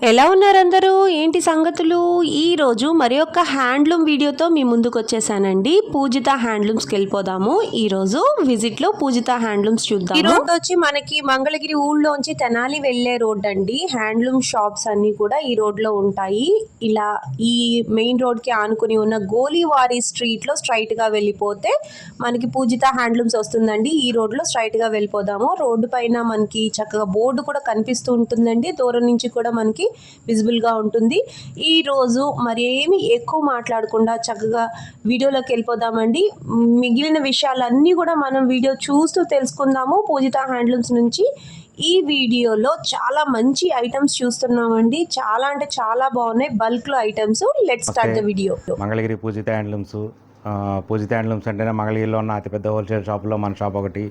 ఎలా ఉన్నారందరూ? ఏంటి సంగతులు? ఈరోజు మరి ఒక హ్యాండ్లూమ్ వీడియోతో మీ ముందుకొచ్చేసానండి. పూజిత హ్యాండ్లూమ్స్‌కెళ్ళిపోదాము. ఈరోజు విజిట్‌లో పూజిత హ్యాండ్లూమ్స్ చూద్దాము. ఈ రోడ్డొచ్చి మనకి మంగళగిరి ఊళ్ళోంచి తెనాలి వెళ్ళే రోడ్డండి. హ్యాండ్లూమ్ షాప్స్ అన్నీ కూడా ఈ రోడ్‌లో ఉంటాయి. ఇలా ఈ మెయిన్ రోడ్‌కి ఆనుకుని ఉన్న గోలీవారి స్ట్రీట్‌లో స్ట్రెయిట్‌గా వెళ్ళిపోతే మనకి పూజిత హ్యాండ్లూమ్స్ వస్తుందండి. ఈ రోడ్‌లో స్ట్రెయిట్‌గా వెళ్ళిపోదాము. రోడ్డు పైన మనకి చక్కగా బోర్డు కూడా కనిపిస్తూ ఉంటుందండి. దూరం నుంచి కూడా మనకి విజిబుల్గా ఉంటుంది. ఈరోజు మరేమి ఎక్కువ మాట్లాడకుండా చక్కగా వీడియోలోకి వెళ్ళిపోదామండి. మిగిలిన విషయాలన్నీ కూడా మనం వీడియో చూస్తూ తెలుసుకుందాము పూజిత హ్యాండ్లూమ్స్ నుంచి. ఈ వీడియోలో చాలా మంచి ఐటమ్స్ చూస్తున్నామండి. చాలా అంటే చాలా బాగున్నాయి బల్క్లో items. Let's start the video. Mangalagiri Pujitha handlooms. Pujitha handlooms అంటేనే మంగళగిరిలో ఉన్న అతిపెద్ద హోల్సేల్ షాపులో మన షాప్ ఒకటి.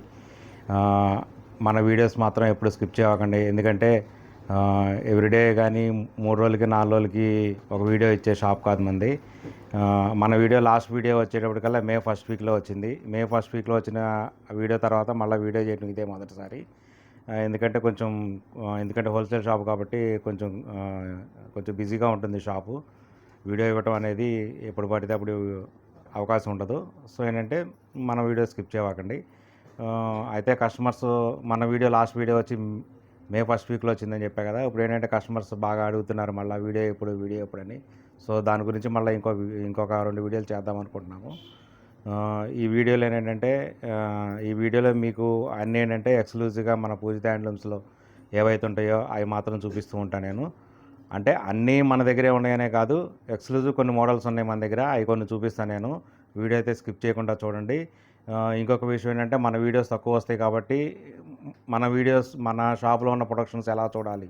మన వీడియోస్ మాత్రం ఎప్పుడు స్కిప్ చేయకండి, ఎందుకంటే ఎవ్రీడే కానీ 3 రోజులకి 4 రోజులకి ఒక వీడియో ఇచ్చే షాప్ కాదు మంది. మన వీడియో లాస్ట్ వీడియో వచ్చేటప్పటికల్లా మే ఫస్ట్ వీక్లో వచ్చింది. మే ఫస్ట్ వీక్లో వచ్చిన వీడియో తర్వాత మళ్ళీ వీడియో చేయడం ఇదే మొదటిసారి. ఎందుకంటే హోల్సేల్ షాప్ కాబట్టి కొంచెం బిజీగా ఉంటుంది షాపు. వీడియో ఇవ్వటం అనేది ఎప్పుడు పడితే అప్పుడు అవకాశం ఉండదు. సో ఏంటంటే మన వీడియో స్కిప్ చేయకండి. అయితే కస్టమర్స్ మన వీడియో లాస్ట్ వీడియో వచ్చి మే ఫస్ట్ వీక్లో వచ్చిందని చెప్పా కదా. ఇప్పుడు ఏంటంటే కస్టమర్స్ బాగా అడుగుతున్నారు మళ్ళీ వీడియో ఎప్పుడని. సో దాని గురించి మళ్ళీ ఇంకొక 2 వీడియోలు చేద్దాం అనుకుంటున్నాము. ఈ వీడియోలో మీకు అన్నీ ఏంటంటే ఎక్స్క్లూజివ్గా మన పూజిత హ్యాండ్లూమ్స్లో ఏవైతే ఉంటాయో అవి మాత్రం చూపిస్తూ ఉంటాను నేను. అంటే అన్నీ మన దగ్గరే ఉన్నాయనే కాదు, ఎక్స్క్లూజివ్ కొన్ని మోడల్స్ ఉన్నాయి మన దగ్గర, అవి కొన్ని చూపిస్తాను నేను. వీడియో అయితే స్కిప్ చేయకుండా చూడండి. ఇంకొక విషయం ఏంటంటే మన వీడియోస్ తక్కువ వస్తాయి కాబట్టి మన షాప్లో ఉన్న ప్రొడక్షన్స్ ఎలా చూడాలి,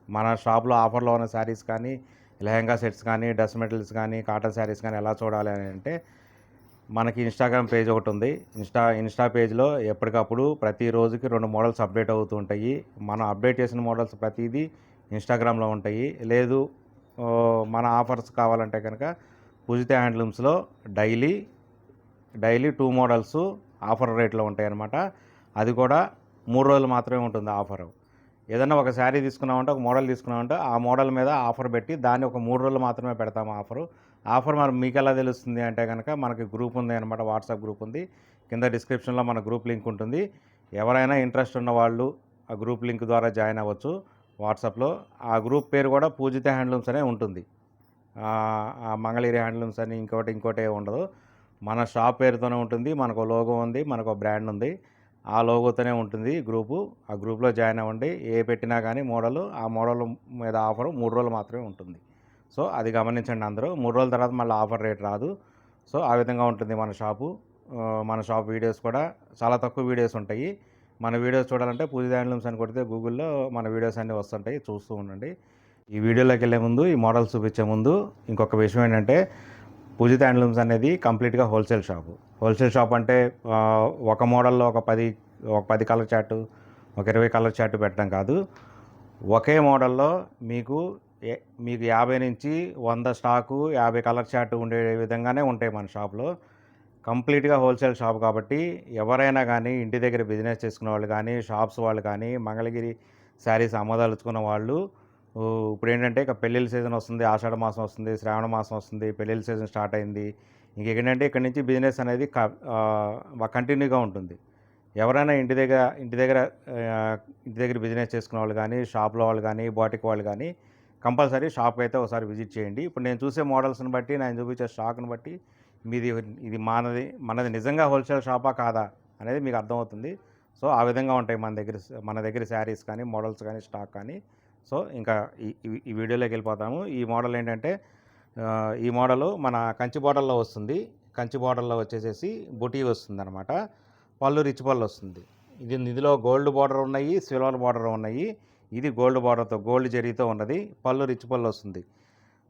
మన షాప్లో ఆఫర్లో ఉన్న శారీస్ కానీ, లెహంగా సెట్స్ కానీ, డ్రెస్ మెటీరియల్స్ కానీ, కాటన్ శారీస్ కానీ ఎలా చూడాలి అని అంటే మనకి ఇన్స్టాగ్రామ్ పేజ్ ఒకటి ఉంది. ఇన్స్టా పేజ్లో ఎప్పటికప్పుడు ప్రతి రోజుకి 2 మోడల్స్ అప్డేట్ అవుతూ ఉంటాయి. మనం అప్డేట్ చేసిన మోడల్స్ ప్రతిదీ ఇన్స్టాగ్రామ్లో ఉంటాయి. లేదు మన ఆఫర్స్ కావాలంటే కనుక పూజిత హ్యాండ్లూమ్స్లో డైలీ 2 మోడల్స్ ఆఫర్ రేట్లో ఉంటాయి అన్నమాట. అది కూడా 3 రోజులు మాత్రమే ఉంటుంది ఆఫరు. ఏదైనా ఒక శారీ తీసుకున్నామంటే, ఒక మోడల్ తీసుకున్నామంటే ఆ మోడల్ మీద ఆఫర్ పెట్టి దాన్ని ఒక 3 రోజులు మాత్రమే పెడతాము ఆఫర్ మరి మీకు ఎలా తెలుస్తుంది అంటే కనుక మనకి గ్రూప్ ఉంది అనమాట, వాట్సాప్ గ్రూప్ ఉంది. కింద డిస్క్రిప్షన్లో మన గ్రూప్ లింక్ ఉంటుంది. ఎవరైనా ఇంట్రెస్ట్ ఉన్న వాళ్ళు ఆ గ్రూప్ లింక్ ద్వారా జాయిన్ అవ్వచ్చు వాట్సాప్లో. ఆ గ్రూప్ పేరు కూడా పూజిత హ్యాండ్లూమ్స్ అనే ఉంటుంది. మంగళగిరి హ్యాండ్లూమ్స్ అని ఇంకోటి ఉండదు. మన షాప్ పేరుతోనే ఉంటుంది. మనకు లోగో ఉంది, మనకు బ్రాండ్ ఉంది, ఆ లోగోతోనే ఉంటుంది గ్రూపు. ఆ గ్రూప్లో జాయిన్ అవ్వండి. ఏ పెట్టినా కానీ ఆ మోడల్ మీద ఆఫరు 3 రోజులు మాత్రమే ఉంటుంది. సో అది గమనించండి అందరూ. 3 రోజుల తర్వాత మళ్ళీ ఆఫర్ రేట్ రాదు. సో ఆ విధంగా ఉంటుంది మన షాపు. మన షాప్ వీడియోస్ కూడా చాలా తక్కువ వీడియోస్ ఉంటాయి. మన వీడియోస్ చూడాలంటే పూజిత హ్యాండ్లూమ్స్ అని కొడితే గూగుల్లో మన వీడియోస్ అన్నీ వస్తుంటాయి, చూస్తూ ఉండండి. ఈ వీడియోలోకి వెళ్ళే ముందు, ఈ మోడల్స్ చూపించే ముందు ఇంకొక విషయం ఏంటంటే, పూజిత హ్యాండ్లూమ్స్ అనేది కంప్లీట్గా హోల్సేల్ షాప్ అంటే ఒక మోడల్లో ఒక 10 కలర్ చార్టు, ఒక 20 కలర్ చార్టు పెట్టడం కాదు. ఒకే మోడల్లో మీకు 50 నుంచి 100 స్టాకు, 50 కలర్ చార్టు ఉండే విధంగానే ఉంటాయి మన షాప్లో. కంప్లీట్గా హోల్సేల్ షాప్ కాబట్టి ఎవరైనా కానీ, ఇంటి దగ్గర బిజినెస్ చేసుకునే వాళ్ళు కానీ, షాప్స్ వాళ్ళు కానీ, మంగళగిరి శారీస్ అమ్మదలుచుకున్న వాళ్ళు, ఇప్పుడు ఏంటంటే ఇక పెళ్ళిళ్ళ సీజన్ వస్తుంది, ఆషాఢ మాసం వస్తుంది, శ్రావణ మాసం వస్తుంది, పెళ్ళిళ్ళ సీజన్ స్టార్ట్ అయింది. ఇంకేంటంటే ఇక్కడ నుంచి బిజినెస్ అనేది కంటిన్యూగా ఉంటుంది. ఎవరైనా ఇంటి దగ్గర బిజినెస్ చేసుకునే వాళ్ళు కానీ, షాప్లో వాళ్ళు కానీ, బాటిక్ వాళ్ళు కానీ కంపల్సరీ షాప్కి అయితే ఒకసారి విజిట్ చేయండి. ఇప్పుడు నేను చూసే మోడల్స్ని బట్టి, నేను చూపించే స్టాక్ని బట్టి ఇది మనది నిజంగా హోల్సేల్ షాపా కాదా అనేది మీకు అర్థమవుతుంది. సో ఆ విధంగా ఉంటాయి మన దగ్గర శారీస్ కానీ, మోడల్స్ కానీ, స్టాక్ కానీ. సో ఇంకా ఈ వీడియోలోకి వెళ్ళిపోతాము. ఈ మోడల్ ఏంటంటే, ఈ మోడలు మన కంచి బార్డర్లో వస్తుంది. కంచి బార్డర్లో వచ్చేసేసి బుటీ వస్తుంది అనమాట. పళ్ళు రిచ్ పళ్ళు వస్తుంది. ఇందులో గోల్డ్ బార్డర్ ఉన్నాయి, సిల్వర్ బార్డర్ ఉన్నాయి. ఇది గోల్డ్ బార్డర్తో, గోల్డ్ జరీతో ఉన్నది. పళ్ళు రిచ్ పళ్ళు వస్తుంది.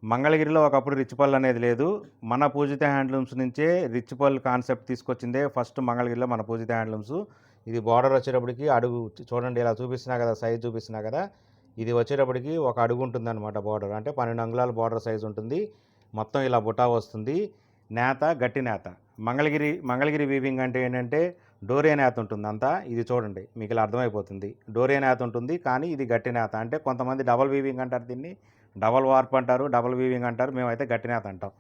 మంగళగిరిలో ఒకప్పుడు రిచ్ పళ్ళు అనేది లేదు. మన పూజిత హ్యాండ్లూమ్స్ నుంచే రిచ్ పళ్ళు కాన్సెప్ట్ తీసుకొచ్చిందే ఫస్ట్ మంగళగిరిలో మన పూజిత హ్యాండ్లూమ్స్. ఇది బార్డర్ వచ్చేటప్పటికి అడుగు చూడండి, ఇలా చూపిస్తున్నా కదా, సైజ్ చూపిస్తున్నా కదా, ఇది వచ్చేటప్పటికి ఒక అడుగు ఉంటుంది అనమాట బార్డర్. అంటే 12 అంగుళాల బార్డర్ సైజ్ ఉంటుంది. మొత్తం ఇలా బుటా వస్తుంది. నేత గట్టి నేత. మంగళగిరి వీవింగ్ అంటే ఏంటంటే డోరియా నేత ఉంటుంది అంతా. ఇది చూడండి మీకు ఇలా అర్థమైపోతుంది. డోరియా నేత ఉంటుంది, కానీ ఇది గట్టి నేత. అంటే కొంతమంది డబల్ వీవింగ్ అంటారు, దీన్ని డబల్ వార్ప్ అంటారు, డబల్ వీవింగ్ అంటారు, మేమైతే గట్టి నేత అంటాం.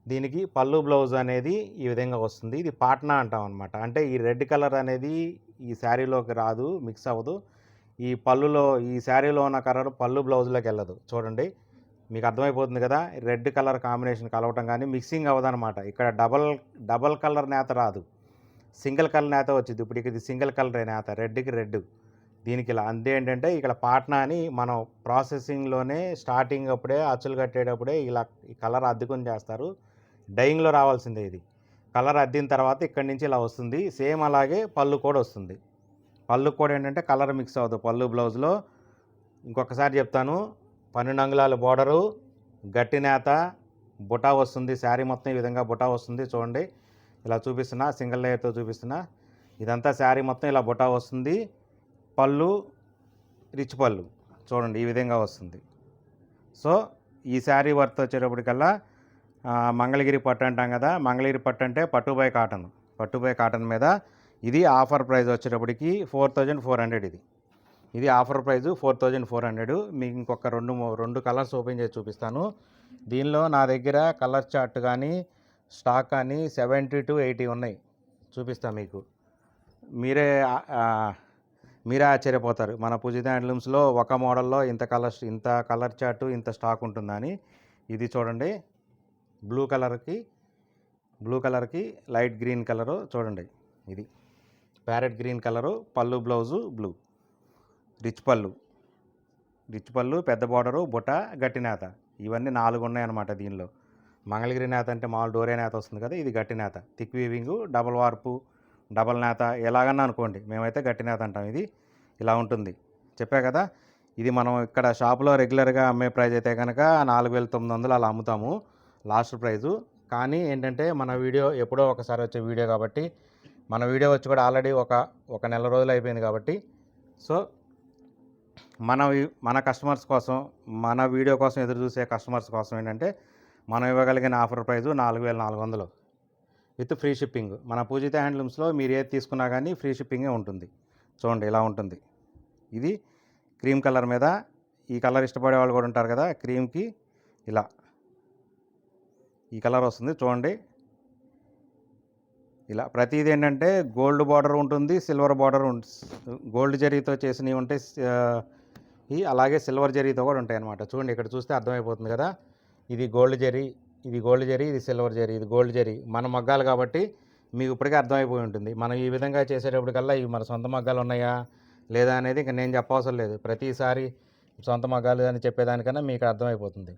దీనికి పళ్ళు బ్లౌజ్ అనేది ఈ విధంగా వస్తుంది. ఇది పాట్నా అంటాం అనమాట. అంటే ఈ రెడ్ కలర్ అనేది ఈ శారీలోకి రాదు, మిక్స్ అవ్వదు. ఈ పళ్ళులో, ఈ శారీలో ఉన్న కలర్ పళ్ళు బ్లౌజ్లోకి వెళ్ళదు. చూడండి మీకు అర్థమైపోతుంది కదా. రెడ్ కలర్ కాంబినేషన్ కలవటం కానీ మిక్సింగ్ అవ్వదనమాట. ఇక్కడ డబల్ కలర్ నేత రాదు, సింగిల్ కలర్ నేత వచ్చింది. ఇప్పుడు ఇది సింగిల్ కలర్ నేత, రెడ్కి రెడ్. దీనికి ఇలా అంతే. ఏంటంటే ఇక్కడ పాట్నా అని మనం ప్రాసెసింగ్లోనే స్టార్టింగ్ అప్పుడే అచ్చులు కట్టేటప్పుడే ఇలా ఈ కలర్ అద్దుకొని చేస్తారు. డైయింగ్లో రావాల్సిందే ఇది. కలర్ అద్దిన తర్వాత ఇక్కడి నుంచి ఇలా వస్తుంది. సేమ్ అలాగే పళ్ళు కూడా వస్తుంది. పళ్ళు కూడా ఏంటంటే కలర్ మిక్స్ అవ్వదు పళ్ళు బ్లౌజ్లో. ఇంకొకసారి చెప్తాను, 12 అంగుళాల బోర్డరు, గట్టి నేత, బుటా వస్తుంది. శారీ మొత్తం ఈ విధంగా బుటా వస్తుంది. చూడండి ఇలా చూపిస్తున్నా, సింగిల్ లేయర్తో చూపిస్తున్నా. ఇదంతా శారీ మొత్తం ఇలా బుటా వస్తుంది. పళ్ళు రిచ్ పళ్ళు చూడండి ఈ విధంగా వస్తుంది. సో ఈ శారీ వర్త్ వచ్చేటప్పటికల్లా మంగళగిరి పట్టు అంటాం కదా. మంగళగిరి పట్టు అంటే పట్టుబై కాటన్ మీద ఇది ఆఫర్ ప్రైస్ వచ్చేటప్పటికి 4400. ఇది ఆఫర్ ప్రైజు 4400. మీకు ఇంకొక రెండు కలర్స్ ఓపెన్ చేసి చూపిస్తాను. దీనిలో నా దగ్గర కలర్ చార్ట్ కానీ స్టాక్ కానీ 70 to 80 ఉన్నాయి. చూపిస్తాను మీకు. మీరే ఆశ్చర్యపోతారు, మన పూజిత హ్యాండ్లూమ్స్లో ఒక మోడల్లో ఇంత కలర్ చార్టు, ఇంత స్టాక్ ఉంటుందని. ఇది చూడండి, బ్లూ కలర్కి లైట్ గ్రీన్ కలరు చూడండి. ఇది ప్యారెట్ గ్రీన్ కలరు, పళ్ళు బ్లౌజు బ్లూ, రిచ్ పళ్ళు, పెద్ద బార్డరు, బుట్ట, గట్టి నేత. ఇవన్నీ 4 ఉన్నాయన్నమాట దీనిలో. మంగళగిరి నేత అంటే మామూలు డోరియా నేత వస్తుంది కదా, ఇది గట్టి నేత. థిక్ వీవింగు, డబల్ వార్పు, డబల్ నేత ఎలాగన్నా అనుకోండి, మేమైతే గట్టి నేత అంటాం. ఇది ఇలా ఉంటుంది. చెప్పా కదా, ఇది మనం ఇక్కడ షాప్లో రెగ్యులర్గా అమ్మే ప్రైస్ అయితే కనుక 4900 అలా అమ్ముతాము లాస్ట్ ప్రైజు. కానీ ఏంటంటే మన వీడియో ఎప్పుడో ఒకసారి వచ్చే వీడియో కాబట్టి, మన వీడియో వచ్చి కూడా ఆల్రెడీ ఒక నెల రోజులు అయిపోయింది కాబట్టి, సో మన కస్టమర్స్ కోసం, మన వీడియో కోసం ఎదురు చూసే కస్టమర్స్ కోసం ఏంటంటే మనం ఇవ్వగలిగిన offer prize 4400 with free shipping. మన పూజిత హ్యాండ్లూమ్స్లో మీరు ఏది తీసుకున్నా కానీ ఫ్రీ షిప్పింగే ఉంటుంది. చూడండి ఇలా ఉంటుంది. ఇది క్రీమ్ కలర్ మీద, ఈ కలర్ ఇష్టపడే వాళ్ళు కూడా ఉంటారు కదా, క్రీమ్కి ఇలా ఈ కలర్ వస్తుంది. చూడండి ఇలా ప్రతిదీ ఏంటంటే గోల్డ్ బార్డర్ ఉంటుంది, సిల్వర్ బార్డర్ గోల్డ్ జరీతో చేసినవి ఉంటాయి, అలాగే సిల్వర్ జరీతో కూడా ఉంటాయి అన్నమాట. చూడండి ఇక్కడ చూస్తే అర్థమైపోతుంది కదా. ఇది గోల్డ్ జరీ, ఇది సిల్వర్ జరీ, ఇది గోల్డ్ జరీ. మన మగ్గాలు కాబట్టి మీకు ఇప్పటికే అర్థమైపోయి ఉంటుంది. మనం ఈ విధంగా చేసేటప్పటికల్లా ఇవి మన సొంత మగ్గాలు ఉన్నాయా లేదా అనేది ఇంకా నేను చెప్పవసరం లేదు. ప్రతిసారి సొంత మగ్గాలు అని చెప్పేదానికన్నా మీకు అర్థమైపోతుంది.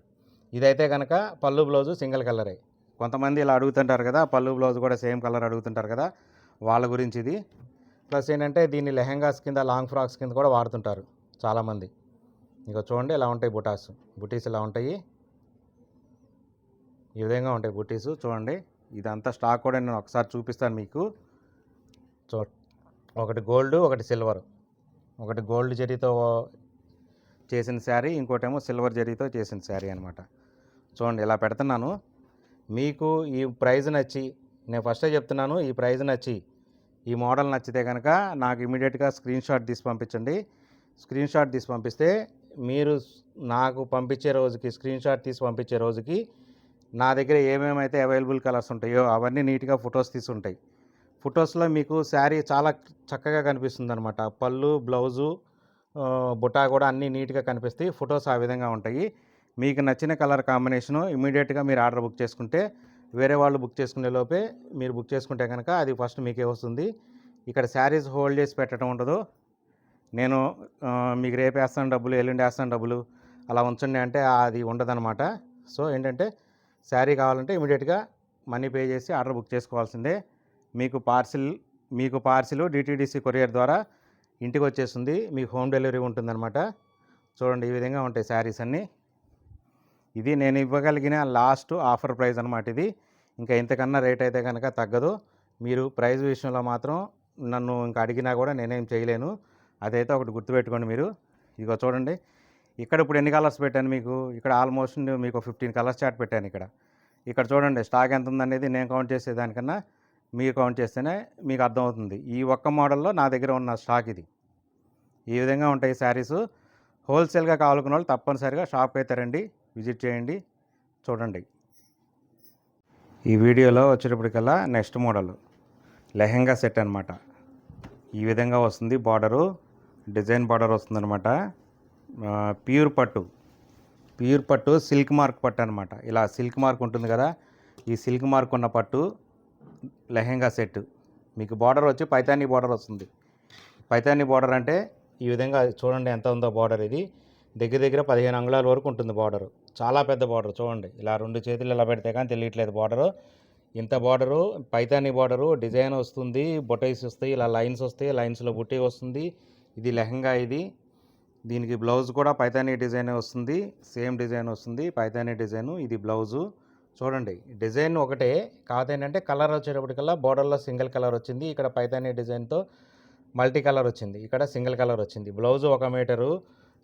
ఇదైతే కనుక పళ్ళు బ్లౌజు సింగిల్ కలరే. కొంతమంది ఇలా అడుగుతుంటారు కదా, పళ్ళు బ్లౌజ్ కూడా సేమ్ కలర్ అడుగుతుంటారు కదా, వాళ్ళ గురించి ఇది. ప్లస్ ఏంటంటే దీన్ని లెహెంగాస్ కింద, లాంగ్ ఫ్రాక్స్ కింద కూడా వాడుతుంటారు చాలామంది. ఇంకా చూడండి ఇలా ఉంటాయి బుటీస్ ఇలా ఉంటాయి, ఈ విధంగా ఉంటాయి బుటీస్. చూడండి ఇదంతా స్టాక్ కూడా నేను ఒకసారి చూపిస్తాను మీకు. ఒకటి గోల్డ్, ఒకటి సిల్వర్, ఒకటి గోల్డ్ జరీతో చేసిన శారీ, ఇంకోటేమో సిల్వర్ జరీతో చేసిన శారీ అనమాట. చూడండి ఇలా పెడుతున్నాను. మీకు ఈ ప్రైజ్ నచ్చి, నేను ఫస్టే చెప్తున్నాను, ఈ ప్రైజ్ నచ్చి ఈ మోడల్ నచ్చితే కనుక నాకు ఇమీడియట్గా స్క్రీన్ షాట్ తీసి పంపించండి. స్క్రీన్ షాట్ తీసి పంపిస్తే మీరు నాకు పంపించే రోజుకి, స్క్రీన్ షాట్ తీసి పంపించే రోజుకి నా దగ్గర ఏమేమైతే అవైలబుల్ కలర్స్ ఉంటాయో అవన్నీ నీట్గా ఫొటోస్ తీసి ఉంటాయి. ఫొటోస్లో మీకు శారీ చాలా చక్కగా కనిపిస్తుంది అనమాట. పళ్ళు, బ్లౌజు, బుటా కూడా అన్నీ నీట్గా కనిపిస్తాయి. ఫొటోస్ ఆ విధంగా ఉంటాయి. మీకు నచ్చిన కలర్ కాంబినేషను ఇమీడియట్గా మీరు ఆర్డర్ బుక్ చేసుకుంటే, వేరే వాళ్ళు బుక్ చేసుకునే లోపే మీరు బుక్ చేసుకుంటే కనుక అది ఫస్ట్ మీకే వస్తుంది. ఇక్కడ శారీస్ హోల్డ్ చేసి పెట్టడం ఉండదు. నేను మీకు రేపు వేస్తాను డబ్బులు, ఎల్లుండి వేస్తాను డబ్బులు అలా ఉంచండి అంటే అది ఉండదన్నమాట. సో ఏంటంటే శారీ కావాలంటే ఇమీడియట్గా మనీ పే చేసి ఆర్డర్ బుక్ చేసుకోవాల్సిందే. మీకు పార్సిల్ డిటీడీసీ కొరియర్ ద్వారా ఇంటికి వచ్చేస్తుంది. మీకు హోమ్ డెలివరీ ఉంటుందన్నమాట. చూడండి ఈ విధంగా ఉంటాయి శారీస్ అన్నీ. ఇది నేను ఇవ్వగలిగిన లాస్ట్ ఆఫర్ ప్రైస్ అనమాట ఇది. ఇంకా ఇంతకన్నా రేట్ అయితే కనుక తగ్గదు. మీరు ప్రైస్ విషయంలో మాత్రం నన్ను ఇంకా అడిగినా కూడా నేనేం చేయలేను. అదైతే ఒకటి గుర్తుపెట్టుకోండి మీరు. ఇదిగో చూడండి ఇక్కడ ఇప్పుడు ఎన్ని కలర్స్ పెట్టాను మీకు. ఇక్కడ ఆల్మోస్ట్ మీకు 15 కలర్స్ చార్ట్ పెట్టాను. ఇక్కడ చూడండి స్టాక్ ఎంత ఉందనేది నేను కౌంట్ చేసేదానికన్నా మీరు కౌంట్ చేస్తేనే మీకు అర్థమవుతుంది. ఈ ఒక్క మోడల్లో నా దగ్గర ఉన్న స్టాక్ ఇది. ఈ విధంగా ఉంటాయి శారీసు. హోల్సేల్గా కావాలనుకున్న వాళ్ళు తప్పనిసరిగా షాప్కి అయితే రండి, విజిట్ చేయండి, చూడండి. ఈ వీడియోలో వచ్చేటప్పటికల్లా నెక్స్ట్ మోడల్ లెహెంగా సెట్ అనమాట. ఈ విధంగా వస్తుంది. బార్డరు డిజైన్ బార్డర్ వస్తుందన్నమాట. ప్యూర్ పట్టు సిల్క్ మార్క్ పట్టు అనమాట. ఇలా సిల్క్ మార్క్ ఉంటుంది కదా, ఈ సిల్క్ మార్క్ ఉన్న పట్టు లెహెంగా సెట్. మీకు బార్డర్ వచ్చి పైతానీ బార్డర్ వస్తుంది. పైతానీ బార్డర్ అంటే ఈ విధంగా చూడండి ఎంత ఉందో బార్డర్. ఇది దగ్గర దగ్గర 15 అంగుళాల వరకు ఉంటుంది బార్డరు. చాలా పెద్ద బార్డర్ చూడండి. ఇలా 2 చేతులు ఇలా పెడితే కానీ తెలియట్లేదు బార్డరు. ఇంత బార్డరు పైతానీ బార్డరు డిజైన్ వస్తుంది. బొటైస్ వస్తాయి, ఇలా లైన్స్ వస్తాయి, లైన్స్లో బుట్టి వస్తుంది. ఇది లెహంగా. ఇది దీనికి బ్లౌజ్ కూడా పైతానీ డిజైన్ వస్తుంది. సేమ్ డిజైన్ వస్తుంది, పైతానీ డిజైను. ఇది బ్లౌజు చూడండి. డిజైన్ ఒకటే, కాకపోతే ఏంటంటే కలర్ వచ్చేటప్పటికల్లా బార్డర్లో సింగిల్ కలర్ వచ్చింది. ఇక్కడ పైతానీ డిజైన్తో మల్టీ కలర్ వచ్చింది, ఇక్కడ సింగిల్ కలర్ వచ్చింది. బ్లౌజు 1 మీటరు,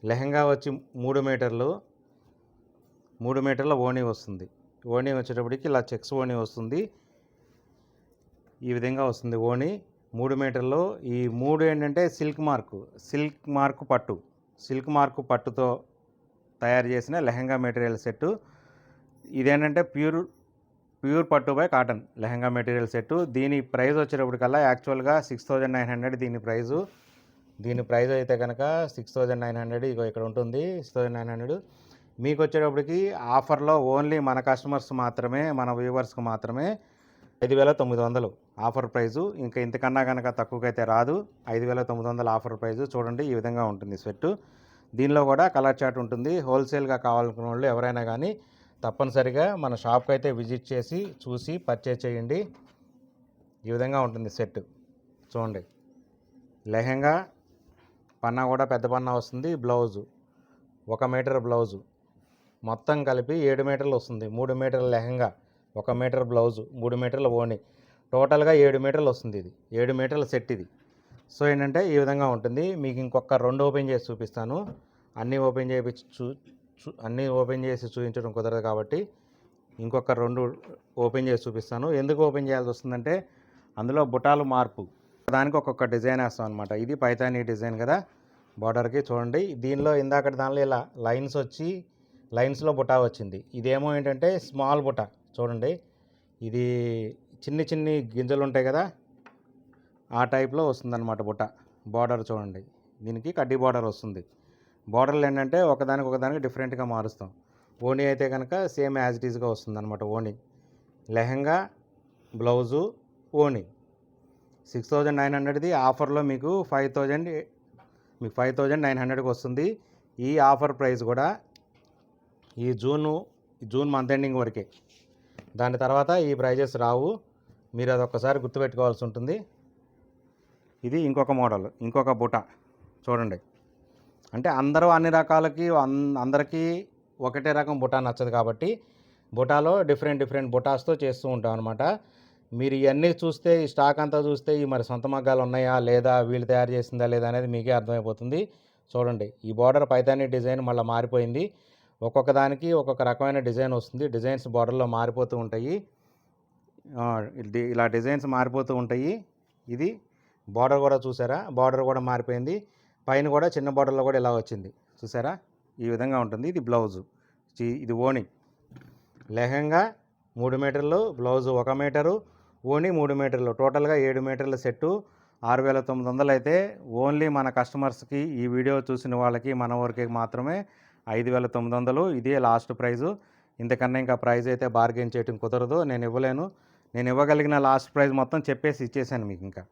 లెహంగా వచ్చి 3 మీటర్లు. 3 మీటర్ల ఓణీ వస్తుంది. ఓణీ వచ్చేటప్పటికి ఇలా చెక్స్ ఓణీ వస్తుంది. ఈ విధంగా వస్తుంది ఓణీ. 3 మీటర్లు. ఈ 3 ఏంటంటే సిల్క్ మార్కు పట్టుతో తయారు చేసిన లెహంగా మెటీరియల్ సెట్టు. ఇదేంటంటే ప్యూర్ పట్టు by cotton lehenga material set. దీని ప్రైస్ వచ్చేటప్పటికల్లా యాక్చువల్గా 6900 దీని ప్రైస్ అయితే కనుక 6900. ఇగో ఇక్కడ ఉంటుంది 6900. మీకు వచ్చేటప్పటికి ఆఫర్లో ఓన్లీ మన కస్టమర్స్ మాత్రమే, మన వ్యూవర్స్కి మాత్రమే 5900 ఆఫర్ ప్రైజు. ఇంకా ఇంతకన్నా కనుక తక్కువకైతే రాదు. 5900 ఆఫర్ ప్రైజు. చూడండి ఈ విధంగా ఉంటుంది సెట్టు. దీనిలో కూడా కలర్ చార్ట్ ఉంటుంది. హోల్సేల్గా కావాలనుకున్న వాళ్ళు ఎవరైనా కానీ తప్పనిసరిగా మన షాప్కి అయితే విజిట్ చేసి చూసి పర్చేజ్ చేయండి. ఈ విధంగా ఉంటుంది సెట్. చూడండి లెహంగా పన్నా కూడా పెద్ద పన్నా వస్తుంది. బ్లౌజు 1 మీటర్ బ్లౌజు, మొత్తం కలిపి 7 మీటర్లు వస్తుంది. 3 మీటర్ల లెహంగా, 1 మీటర్ బ్లౌజు, 3 మీటర్ల ఓణి, టోటల్గా 7 మీటర్లు వస్తుంది. ఇది 7 మీటర్ల సెట్ ఇది. సో ఏంటంటే ఈ విధంగా ఉంటుంది. మీకు ఇంకొక 2 ఓపెన్ చేసి చూపిస్తాను. అన్నీ ఓపెన్ చేసి చూపించడం కుదరదు కాబట్టి ఇంకొక 2 ఓపెన్ చేసి చూపిస్తాను. ఎందుకు ఓపెన్ చేయాల్సి వస్తుందంటే అందులో బుటాలు మార్పు, దానికి ఒక్కొక్క డిజైన్ వేస్తాం అనమాట. ఇది పైతానీ డిజైన్ కదా బార్డర్కి. చూడండి దీనిలో ఇందాకటి దానిలో ఇలా లైన్స్ వచ్చి లైన్స్లో బుటా వచ్చింది. ఇదేమో ఏంటంటే స్మాల్ బుటా. చూడండి ఇది చిన్ని గింజలు ఉంటాయి కదా, ఆ టైప్లో వస్తుందన్నమాట బుటా. బార్డర్ చూడండి, దీనికి కడ్డీ బార్డర్ వస్తుంది. బార్డర్లు ఏంటంటే ఒకదానికి డిఫరెంట్గా మారుస్తాం. ఓణీ అయితే కనుక సేమ్ యాజ్ ఇట్ ఈజ్గా వస్తుంది అనమాట. ఓణీ, లెహంగా, బ్లౌజు, ఓణీ 6900ది. ఆఫర్లో మీకు 5900కి వస్తుంది. ఈ ఆఫర్ ప్రైస్ కూడా ఈ జూన్ మంత్ ఎండింగ్ వరకే. దాని తర్వాత ఈ ప్రైజెస్ రావు. మీరు అదొక్కసారి గుర్తుపెట్టుకోవాల్సి ఉంటుంది. ఇది ఇంకొక మోడల్, ఇంకొక బుట్ట చూడండి. అంటే అందరూ అన్ని రకాలకి అందరికీ ఒకటే రకం బుటా నచ్చదు కాబట్టి బుటాలో డిఫరెంట్ బుటాస్తో చేస్తూ ఉంటాం అనమాట. మీరు ఇవన్నీ చూస్తే, ఈ స్టాక్ అంతా చూస్తే ఈ మరి సొంత మగ్గాలు ఉన్నాయా లేదా, వీళ్ళు తయారు చేసిందా లేదా అనేది మీకే అర్థమైపోతుంది. చూడండి ఈ బార్డర్ పైతానీ డిజైన్ మళ్ళీ మారిపోయింది. ఒక్కొక్క దానికి ఒక్కొక్క రకమైన డిజైన్ వస్తుంది. డిజైన్స్ బార్డర్లో మారిపోతూ ఉంటాయి. ఇలా డిజైన్స్ మారిపోతూ ఉంటాయి. ఇది బార్డర్ కూడా చూసారా, బార్డర్ కూడా మారిపోయింది. పైన కూడా చిన్న బార్డర్లో కూడా ఇలా వచ్చింది చూసారా. ఈ విధంగా ఉంటుంది. ఇది బ్లౌజు, ఇది ఓణి. లెహంగా 3 మీటర్లు, బ్లౌజు 1 మీటరు, ఓణి 3 మీటర్లు, టోటల్గా 7 మీటర్ల సెట్టు 6900 అయితే ఓన్లీ మన కస్టమర్స్కి, ఈ వీడియో చూసిన వాళ్ళకి, మన ఊరికి మాత్రమే 5900. ఇదే లాస్ట్ ప్రైజు. ఇంతకన్నా ఇంకా ప్రైజ్ అయితే బార్గెన్ చేయడం కుదరదు, నేను ఇవ్వలేను. నేను ఇవ్వగలిగిన లాస్ట్ ప్రైజ్ మొత్తం చెప్పేసి ఇచ్చేసాను మీకు ఇంకా.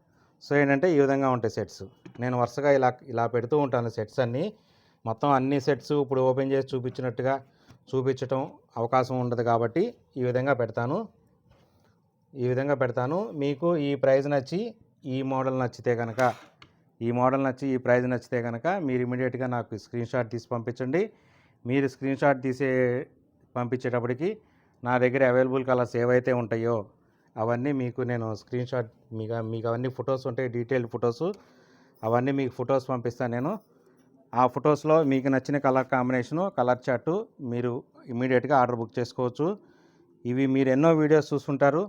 సో ఏంటంటే ఈ విధంగా ఉంటాయి సెట్స్. నేను వరుసగా ఇలా పెడుతూ ఉంటాను సెట్స్ అన్నీ. మొత్తం అన్ని సెట్స్ ఇప్పుడు ఓపెన్ చేసి చూపించటం అవకాశం ఉండదు కాబట్టి ఈ విధంగా పెడతాను. మీకు ఈ ప్రైజ్ నచ్చి ఈ మోడల్ నచ్చితే కనుక మీరు ఇమీడియట్గా నాకు స్క్రీన్ షాట్ తీసి పంపించండి. మీరు స్క్రీన్ షాట్ పంపించేటప్పటికి నా దగ్గర అవైలబుల్ కలర్స్ ఏవైతే ఉంటాయో అవన్నీ మీకు నేను స్క్రీన్ షాట్, మీకు అవన్నీ ఫొటోస్ ఉంటాయి, డీటెయిల్డ్ ఫొటోస్, అవన్నీ మీకు ఫొటోస్ పంపిస్తాను నేను. ఆ ఫొటోస్లో మీకు నచ్చిన కలర్ కాంబినేషను, కలర్ చార్టు మీరు ఇమీడియట్గా ఆర్డర్ బుక్ చేసుకోవచ్చు. ఇవి మీరు ఎన్నో వీడియోస్ చూస్తుంటారు.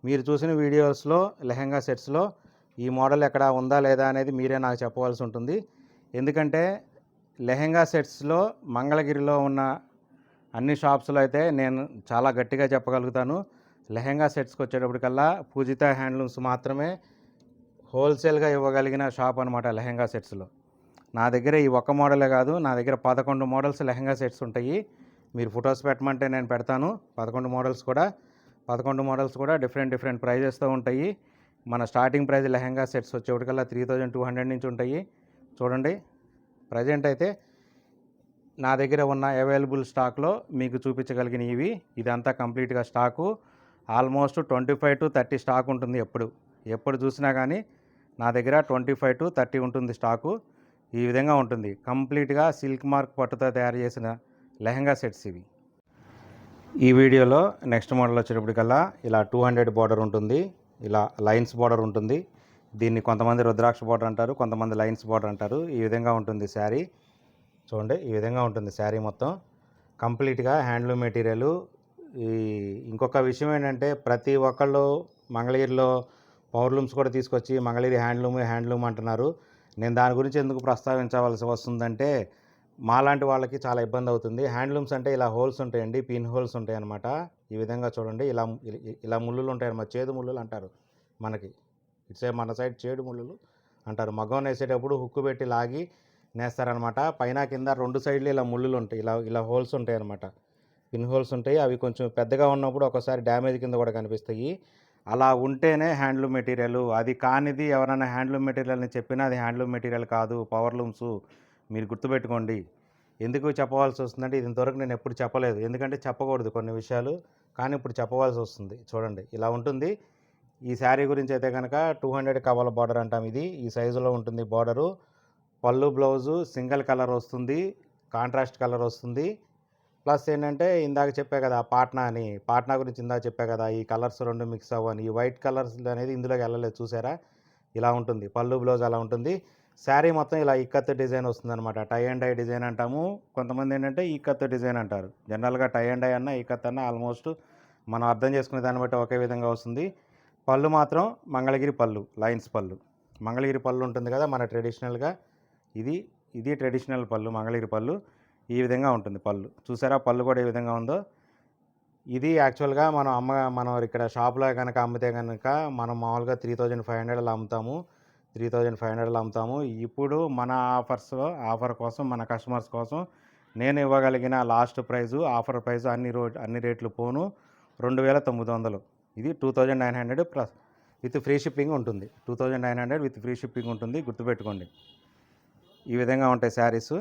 మీరు చూసిన వీడియోస్లో లెహెంగా సెట్స్లో ఈ మోడల్ ఎక్కడ ఉందా లేదా అనేది మీరే నాకు చెప్పవలసి ఉంటుంది. ఎందుకంటే లెహెంగా సెట్స్లో మంగళగిరిలో ఉన్న అన్ని షాప్స్లో అయితే నేను చాలా గట్టిగా చెప్పగలుగుతాను, లెహెంగా సెట్స్కి వచ్చేటప్పటికల్లా పూజిత హ్యాండ్లూమ్స్ మాత్రమే హోల్సేల్గా ఇవ్వగలిగిన షాప్ అనమాట లెహెంగా సెట్స్లో. నా దగ్గర ఈ ఒక్క మోడలే కాదు, నా దగ్గర 11 మోడల్స్ లెహెంగా సెట్స్ ఉంటాయి. మీరు ఫొటోస్ పెట్టమంటే నేను పెడతాను. 11 మోడల్స్ కూడా డిఫరెంట్ ప్రైజెస్తో ఉంటాయి. మన స్టార్టింగ్ ప్రైస్ లెహెంగా సెట్స్ వచ్చేటికల్లా 3200 నుంచి ఉంటాయి. చూడండి, ప్రజెంట్ అయితే నా దగ్గర ఉన్న అవైలబుల్ స్టాక్లో మీకు చూపించగలిగిన ఇదంతా కంప్లీట్గా స్టాకు. ఆల్మోస్ట్ 25 to 30 స్టాక్ ఉంటుంది. ఎప్పుడు చూసినా కానీ నా దగ్గర 25 to 30 ఉంటుంది స్టాకు. ఈ విధంగా ఉంటుంది. కంప్లీట్గా సిల్క్ మార్క్ పట్టుతో తయారు చేసిన లెహెంగా సెట్స్ ఇవి. ఈ వీడియోలో నెక్స్ట్ మోడల్ వచ్చేటప్పటికల్లా ఇలా 200 బార్డర్ ఉంటుంది, ఇలా లైన్స్ బార్డర్ ఉంటుంది. దీన్ని కొంతమంది రుద్రాక్ష బార్డర్ అంటారు, కొంతమంది లైన్స్ బార్డర్ అంటారు. ఈ విధంగా ఉంటుంది శారీ. చూడండి, ఈ విధంగా ఉంటుంది శారీ మొత్తం కంప్లీట్గా హ్యాండ్లూమ్ మెటీరియల్. ఇంకొక విషయం ఏంటంటే ప్రతి ఒక్కళ్ళు మంగళగిరిలో పవర్లూమ్స్ కూడా తీసుకొచ్చి మంగళగిరి హ్యాండ్లూమ్ అంటున్నారు. నేను దాని గురించి ఎందుకు ప్రస్తావించవలసి వస్తుందంటే మాలాంటి వాళ్ళకి చాలా ఇబ్బంది అవుతుంది. హ్యాండ్లూమ్స్ అంటే ఇలా హోల్స్ ఉంటాయండి, పిన్ హోల్స్ ఉంటాయి అన్నమాట. ఈ విధంగా చూడండి, ఇలా ముళ్ళులు ఉంటాయి అన్నమాట. చేదు ముళ్ళులు అంటారు మనకి, మన సైడ్ చేడు ముళ్ళులు అంటారు. మగ్గం వేసేటప్పుడు హుక్కు పెట్టి లాగి నేస్తారనమాట. పైన కింద 2 సైడ్లు ఇలా ముళ్ళులు ఉంటాయి, ఇలా హోల్స్ ఉంటాయి అన్నమాట, పిన్ హోల్స్ ఉంటాయి. అవి కొంచెం పెద్దగా ఉన్నప్పుడు ఒకసారి డ్యామేజ్ కింద కూడా కనిపిస్తాయి. అలా ఉంటేనే హ్యాండ్లూమ్ మెటీరియల్. అది కానిది ఎవరైనా హ్యాండ్లూమ్ మెటీరియల్ని చెప్పినా అది హ్యాండ్లూమ్ మెటీరియల్ కాదు, పవర్లూమ్స్. మీరు గుర్తుపెట్టుకోండి. ఎందుకు చెప్పవలసి వస్తుందంటే ఇది ఇంతవరకు నేను ఎప్పుడు చెప్పలేదు, ఎందుకంటే చెప్పకూడదు కొన్ని విషయాలు, కానీ ఇప్పుడు చెప్పవలసి వస్తుంది. చూడండి, ఇలా ఉంటుంది. ఈ శారీ గురించి అయితే కనుక 200 కవల బార్డర్ అంటాం. ఇది ఈ సైజులో ఉంటుంది బార్డరు. పళ్ళు బ్లౌజు సింగిల్ కలర్ వస్తుంది, కాంట్రాస్ట్ కలర్ వస్తుంది. ప్లస్ ఏంటంటే ఇందాక చెప్పా కదా పాట్నా గురించి ఇందాక చెప్పా కదా, ఈ కలర్స్ 2 మిక్స్ అవ్వని, ఈ వైట్ కలర్స్ అనేది ఇందులోకి వెళ్ళలేదు, చూసారా? ఇలా ఉంటుంది పళ్ళు బ్లౌజ్, అలా ఉంటుంది. శారీ మొత్తం ఇలా ఇక్కత్ డిజైన్ వస్తుంది అనమాట. టై అండ్ డై డిజైన్ అంటాము, కొంతమంది ఏంటంటే ఇక్కత్ డిజైన్ అంటారు. జనరల్గా టై అండ్ డై అన్న ఇక్కత్ అన్న ఆల్మోస్ట్ మనం అర్థం చేసుకునే దాన్ని బట్టి ఒకే విధంగా వస్తుంది. పళ్ళు మాత్రం మంగళగిరి పళ్ళు, లైన్స్ పళ్ళు. మంగళగిరి పళ్ళు ఉంటుంది కదా మన ట్రెడిషనల్గా, ఇది ట్రెడిషనల్ పళ్ళు, మంగళగిరి పళ్ళు. ఈ విధంగా ఉంటుంది పళ్ళు. చూసారా పళ్ళు కూడా ఏ విధంగా ఉందో. ఇది యాక్చువల్గా మనం ఇక్కడ షాప్లో కనుక అమ్మితే కనుక మనం మామూలుగా 3500 అమ్ముతాము. 3500 అమ్ముతాము. ఇప్పుడు మన ఆఫర్ కోసం, మన కస్టమర్స్ కోసం నేను ఇవ్వగలిగిన లాస్ట్ ప్రైజు, ఆఫర్ ప్రైజు అన్ని రేట్లు పోను 2900. ఇది 2900 ప్లస్ విత్ ఫ్రీ షిప్పింగ్ ఉంటుంది. 2900 విత్ ఫ్రీ షిప్పింగ్ ఉంటుంది, గుర్తుపెట్టుకోండి. ఈ విధంగా ఉంటాయి శారీస్.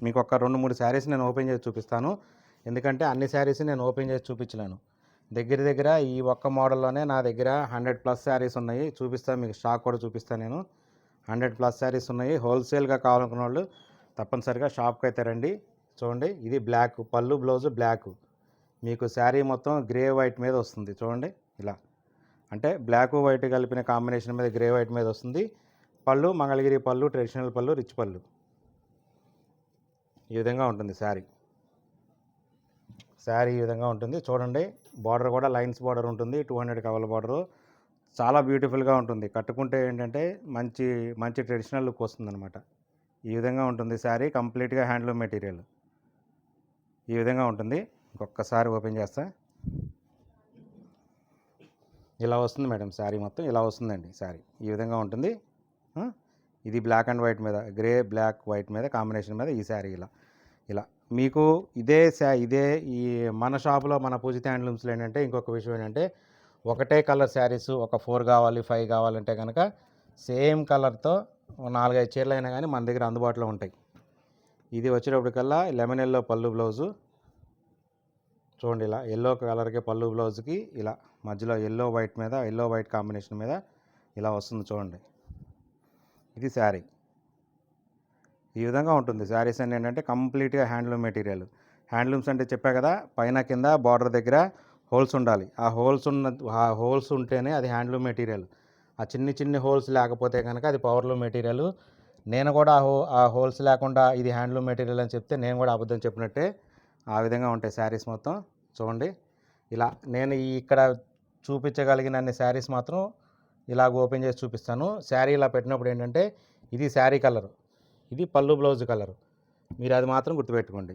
మీకు ఒక 2-3 శారీస్ నేను ఓపెన్ చేసి చూపిస్తాను, ఎందుకంటే అన్ని శారీస్ నేను ఓపెన్ చేసి చూపించలేను. దగ్గర ఈ ఒక్క మోడల్లోనే నా దగ్గర 100+ శారీస్ ఉన్నాయి. చూపిస్తాను మీకు, స్టాక్ కూడా చూపిస్తాను నేను. 100+ శారీస్ ఉన్నాయి. హోల్సేల్గా కావాలనుకున్న వాళ్ళు తప్పనిసరిగా షాప్కి అయితే రండి. చూడండి, ఇది బ్లాక్ పళ్ళు బ్లౌజు, బ్లాక్. మీకు శారీ మొత్తం గ్రే వైట్ మీద వస్తుంది. చూడండి, ఇలా అంటే బ్లాక్ వైట్ కలిపిన కాంబినేషన్ మీద గ్రే వైట్ మీద వస్తుంది. పళ్ళు మంగళగిరి పళ్ళు, ట్రెడిషనల్ పళ్ళు, రిచ్ పళ్ళు. ఈ విధంగా ఉంటుంది శారీ ఈ విధంగా ఉంటుంది. చూడండి, బార్డర్ కూడా లైన్స్ బార్డర్ ఉంటుంది, 200 కవల బార్డరు. చాలా బ్యూటిఫుల్గా ఉంటుంది. కట్టుకుంటే ఏంటంటే మంచి ట్రెడిషనల్ లుక్ వస్తుందన్నమాట. ఈ విధంగా ఉంటుంది శారీ, కంప్లీట్గా హ్యాండ్లూమ్ మెటీరియల్. ఈ విధంగా ఉంటుంది. ఇంకొకసారి ఓపెన్ చేస్తా. ఇలా వస్తుంది మేడం శారీ మొత్తం, ఇలా వస్తుందండి శారీ. ఈ విధంగా ఉంటుంది. ఇది బ్లాక్ అండ్ వైట్ మీద, గ్రే బ్లాక్ వైట్ మీద కాంబినేషన్ మీద ఈ శారీ ఇలా మీకు ఇదే ఈ మన షాపులో, మన పూజిత హ్యాండ్లూమ్స్లో ఏంటంటే ఇంకొక విషయం ఏంటంటే, ఒకటే కలర్ శారీస్ ఒక 4 కావాలి 5 కావాలంటే కనుక సేమ్ కలర్తో 4-5 చీరలు అయినా కానీ మన దగ్గర అందుబాటులో ఉంటాయి. ఇది వచ్చేటప్పటికల్లా లెమన్ ఎల్లో పళ్ళు బ్లౌజు. చూడండి, ఇలా ఎల్లో కలర్కి పళ్ళు బ్లౌజ్కి ఇలా మధ్యలో ఎల్లో వైట్ కాంబినేషన్ మీద ఇలా వస్తుంది. చూడండి, ఇది శారీ. ఈ విధంగా ఉంటుంది శారీస్ అన్నీ. ఏంటంటే కంప్లీట్గా హ్యాండ్లూమ్ మెటీరియల్. హ్యాండ్లూమ్స్ అంటే చెప్పా కదా, పైన కింద బార్డర్ దగ్గర హోల్స్ ఉండాలి. ఆ హోల్స్ ఉంటేనే అది హ్యాండ్లూమ్ మెటీరియల్. ఆ చిన్ని హోల్స్ లేకపోతే కనుక అది పవర్లూమ్ మెటీరియల్. నేను కూడా ఆ హోల్స్ లేకుండా ఇది హ్యాండ్లూమ్ మెటీరియల్ అని చెప్తే నేను కూడా అబద్ధం చెప్పినట్టే. ఆ విధంగా ఉంటాయి శారీస్ మొత్తం. చూడండి, ఇలా నేను ఇక్కడ చూపించగలిగిన అన్ని శారీస్ మాత్రం ఇలాగ ఓపెన్ చేసి చూపిస్తాను. శారీ ఇలా పెట్టినప్పుడు ఏంటంటే ఇది శారీ కలరు, ఇది పళ్ళు బ్లౌజ్ కలరు. మీరు అది మాత్రం గుర్తుపెట్టుకోండి.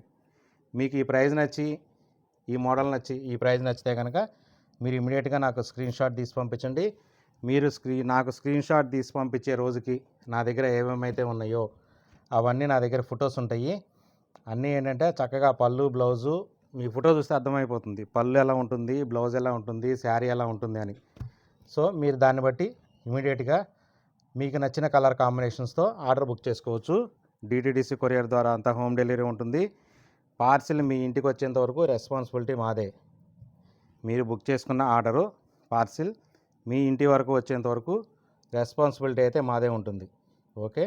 మీకు ఈ ప్రైస్ నచ్చి, ఈ మోడల్ నచ్చి, ఈ ప్రైస్ నచ్చితే కనుక మీరు ఇమీడియట్గా నాకు స్క్రీన్ షాట్ తీసి పంపించండి. మీరు నాకు స్క్రీన్ షాట్ తీసి పంపించే రోజుకి నా దగ్గర ఏమేమైతే ఉన్నాయో అవన్నీ నా దగ్గర ఫొటోస్ ఉంటాయి. అన్నీ ఏంటంటే చక్కగా పళ్ళు బ్లౌజు మీ ఫోటో చూస్తే అర్థమైపోతుంది, పళ్ళు ఎలా ఉంటుంది, బ్లౌజ్ ఎలా ఉంటుంది, శారీ ఎలా ఉంటుంది అని. సో మీరు దాన్ని బట్టి ఇమీడియట్గా మీకు నచ్చిన కలర్ కాంబినేషన్స్తో ఆర్డర్ బుక్ చేసుకోవచ్చు. డిటిడిసి కొరియర్ ద్వారా అంతా హోమ్ డెలివరీ ఉంటుంది. పార్సిల్ మీ ఇంటికి వచ్చేంత వరకు రెస్పాన్సిబిలిటీ మాదే. మీరు బుక్ చేసుకున్న ఆర్డరు పార్సిల్ మీ ఇంటి వరకు వచ్చేంత వరకు రెస్పాన్సిబిలిటీ అయితే మాదే ఉంటుంది. ఓకే,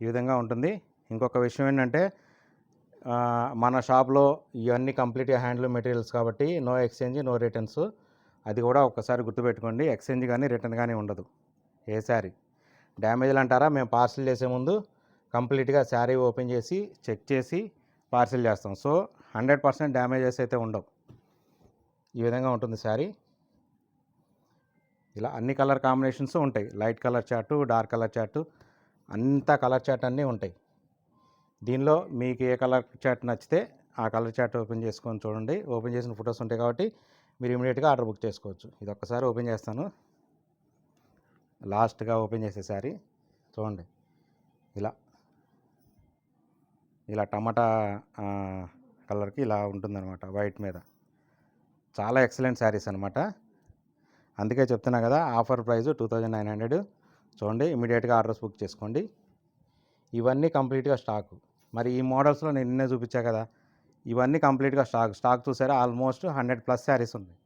ఈ విధంగా ఉంటుంది. ఇంకొక విషయం ఏంటంటే మన షాప్లో ఇవన్నీ కంప్లీట్గా హ్యాండ్లూమ్ మెటీరియల్స్ కాబట్టి నో ఎక్స్చేంజ్, నో రిటర్న్స్. అది కూడా ఒక్కసారి గుర్తుపెట్టుకోండి. ఎక్స్చేంజ్ కానీ రిటర్న్ కానీ ఉండదు. ఏ శారీ డ్యామేజ్లు అంటారా, మేము పార్సిల్ చేసే ముందు కంప్లీట్గా శారీ ఓపెన్ చేసి చెక్ చేసి పార్సిల్ చేస్తాం. సో 100% డ్యామేజెస్ అయితే ఉండవు. ఈ విధంగా ఉంటుంది శారీ. ఇలా అన్ని కలర్ కాంబినేషన్స్ ఉంటాయి. Light colour chart, dark colour chart, అంతా కలర్ చార్ట్ అన్నీ ఉంటాయి. దీనిలో మీకు ఏ కలర్ చార్ట్ నచ్చితే ఆ కలర్ చార్ట్ ఓపెన్ చేసుకొని చూడండి. ఓపెన్ చేసిన ఫొటోస్ ఉంటాయి కాబట్టి మీరు ఇమీడియట్గా ఆర్డర్ బుక్ చేసుకోవచ్చు. ఇది ఒక్కసారి ఓపెన్ చేస్తాను. లాస్ట్గా ఓపెన్ చేసే శారీ చూడండి. ఇలా టమాటా కలర్కి ఇలా ఉంటుందన్నమాట, వైట్ మీద. చాలా ఎక్సలెంట్ శారీస్ అనమాట. అందుకే చెప్తున్నా కదా, ఆఫర్ ప్రైస్ 2900. చూడండి, ఇమీడియట్గా ఆర్డర్స్ బుక్ చేసుకోండి. ఇవన్నీ కంప్లీట్గా స్టాకు. మరి ఈ మోడల్స్లో నేను నిన్నే చూపించా కదా, ఇవన్నీ కంప్లీట్గా స్టాక్ చూసారా. ఆల్మోస్ట్ 100+ శారీస్ ఉన్నాయి.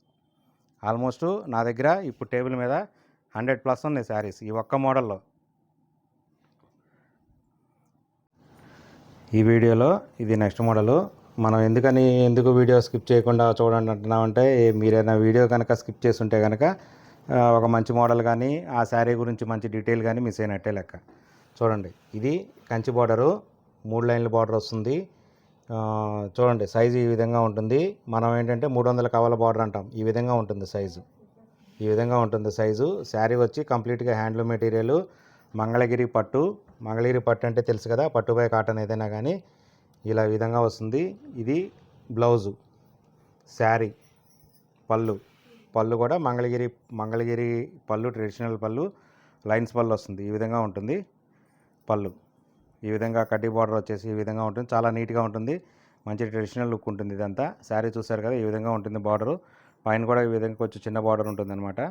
ఆల్మోస్ట్ నా దగ్గర ఇప్పుడు టేబుల్ మీద 100+ ఉన్నాయి శారీస్ ఈ ఒక్క మోడల్లో. ఈ వీడియోలో ఇది నెక్స్ట్ మోడలు. మనం ఎందుకు వీడియో స్కిప్ చేయకుండా చూడండి అంటున్నామంటే, మీరైనా వీడియో కనుక స్కిప్ చేసి ఉంటే కనుక ఒక మంచి మోడల్ కానీ ఆ శారీ గురించి మంచి డీటెయిల్ కానీ మిస్ అయినట్టే లెక్క. చూడండి, ఇది కంచి బార్డరు, 3 లైన్ల బార్డర్ వస్తుంది. చూడండి, సైజు ఈ విధంగా ఉంటుంది. మనం ఏంటంటే 300 కవల బార్డర్ అంటాం. ఈ విధంగా ఉంటుంది సైజు. ఈ విధంగా ఉంటుంది సైజు. శారీ వచ్చి కంప్లీట్గా హ్యాండ్లూమ్ మెటీరియల్, మంగళగిరి పట్టు. మంగళగిరి పట్టు అంటే తెలుసు కదా, పట్టుపై కాటన్ ఏదైనా కానీ ఇలా విధంగా వస్తుంది. ఇది బ్లౌజు, శారీ, పళ్ళు కూడా మంగళగిరి పళ్ళు, ట్రెడిషనల్ పళ్ళు, లైన్స్ పళ్ళు వస్తుంది. ఈ విధంగా ఉంటుంది పళ్ళు. ఈ విధంగా కడ్డీ బార్డర్ వచ్చేసి ఈ విధంగా ఉంటుంది. చాలా నీట్గా ఉంటుంది, మంచి ట్రెడిషనల్ లుక్ ఉంటుంది. ఇదంతా శారీ చూసారు కదా, ఈ విధంగా ఉంటుంది బార్డరు. పైన కూడా ఈ విధంగా కొంచెం చిన్న బార్డర్ ఉంటుంది అనమాట.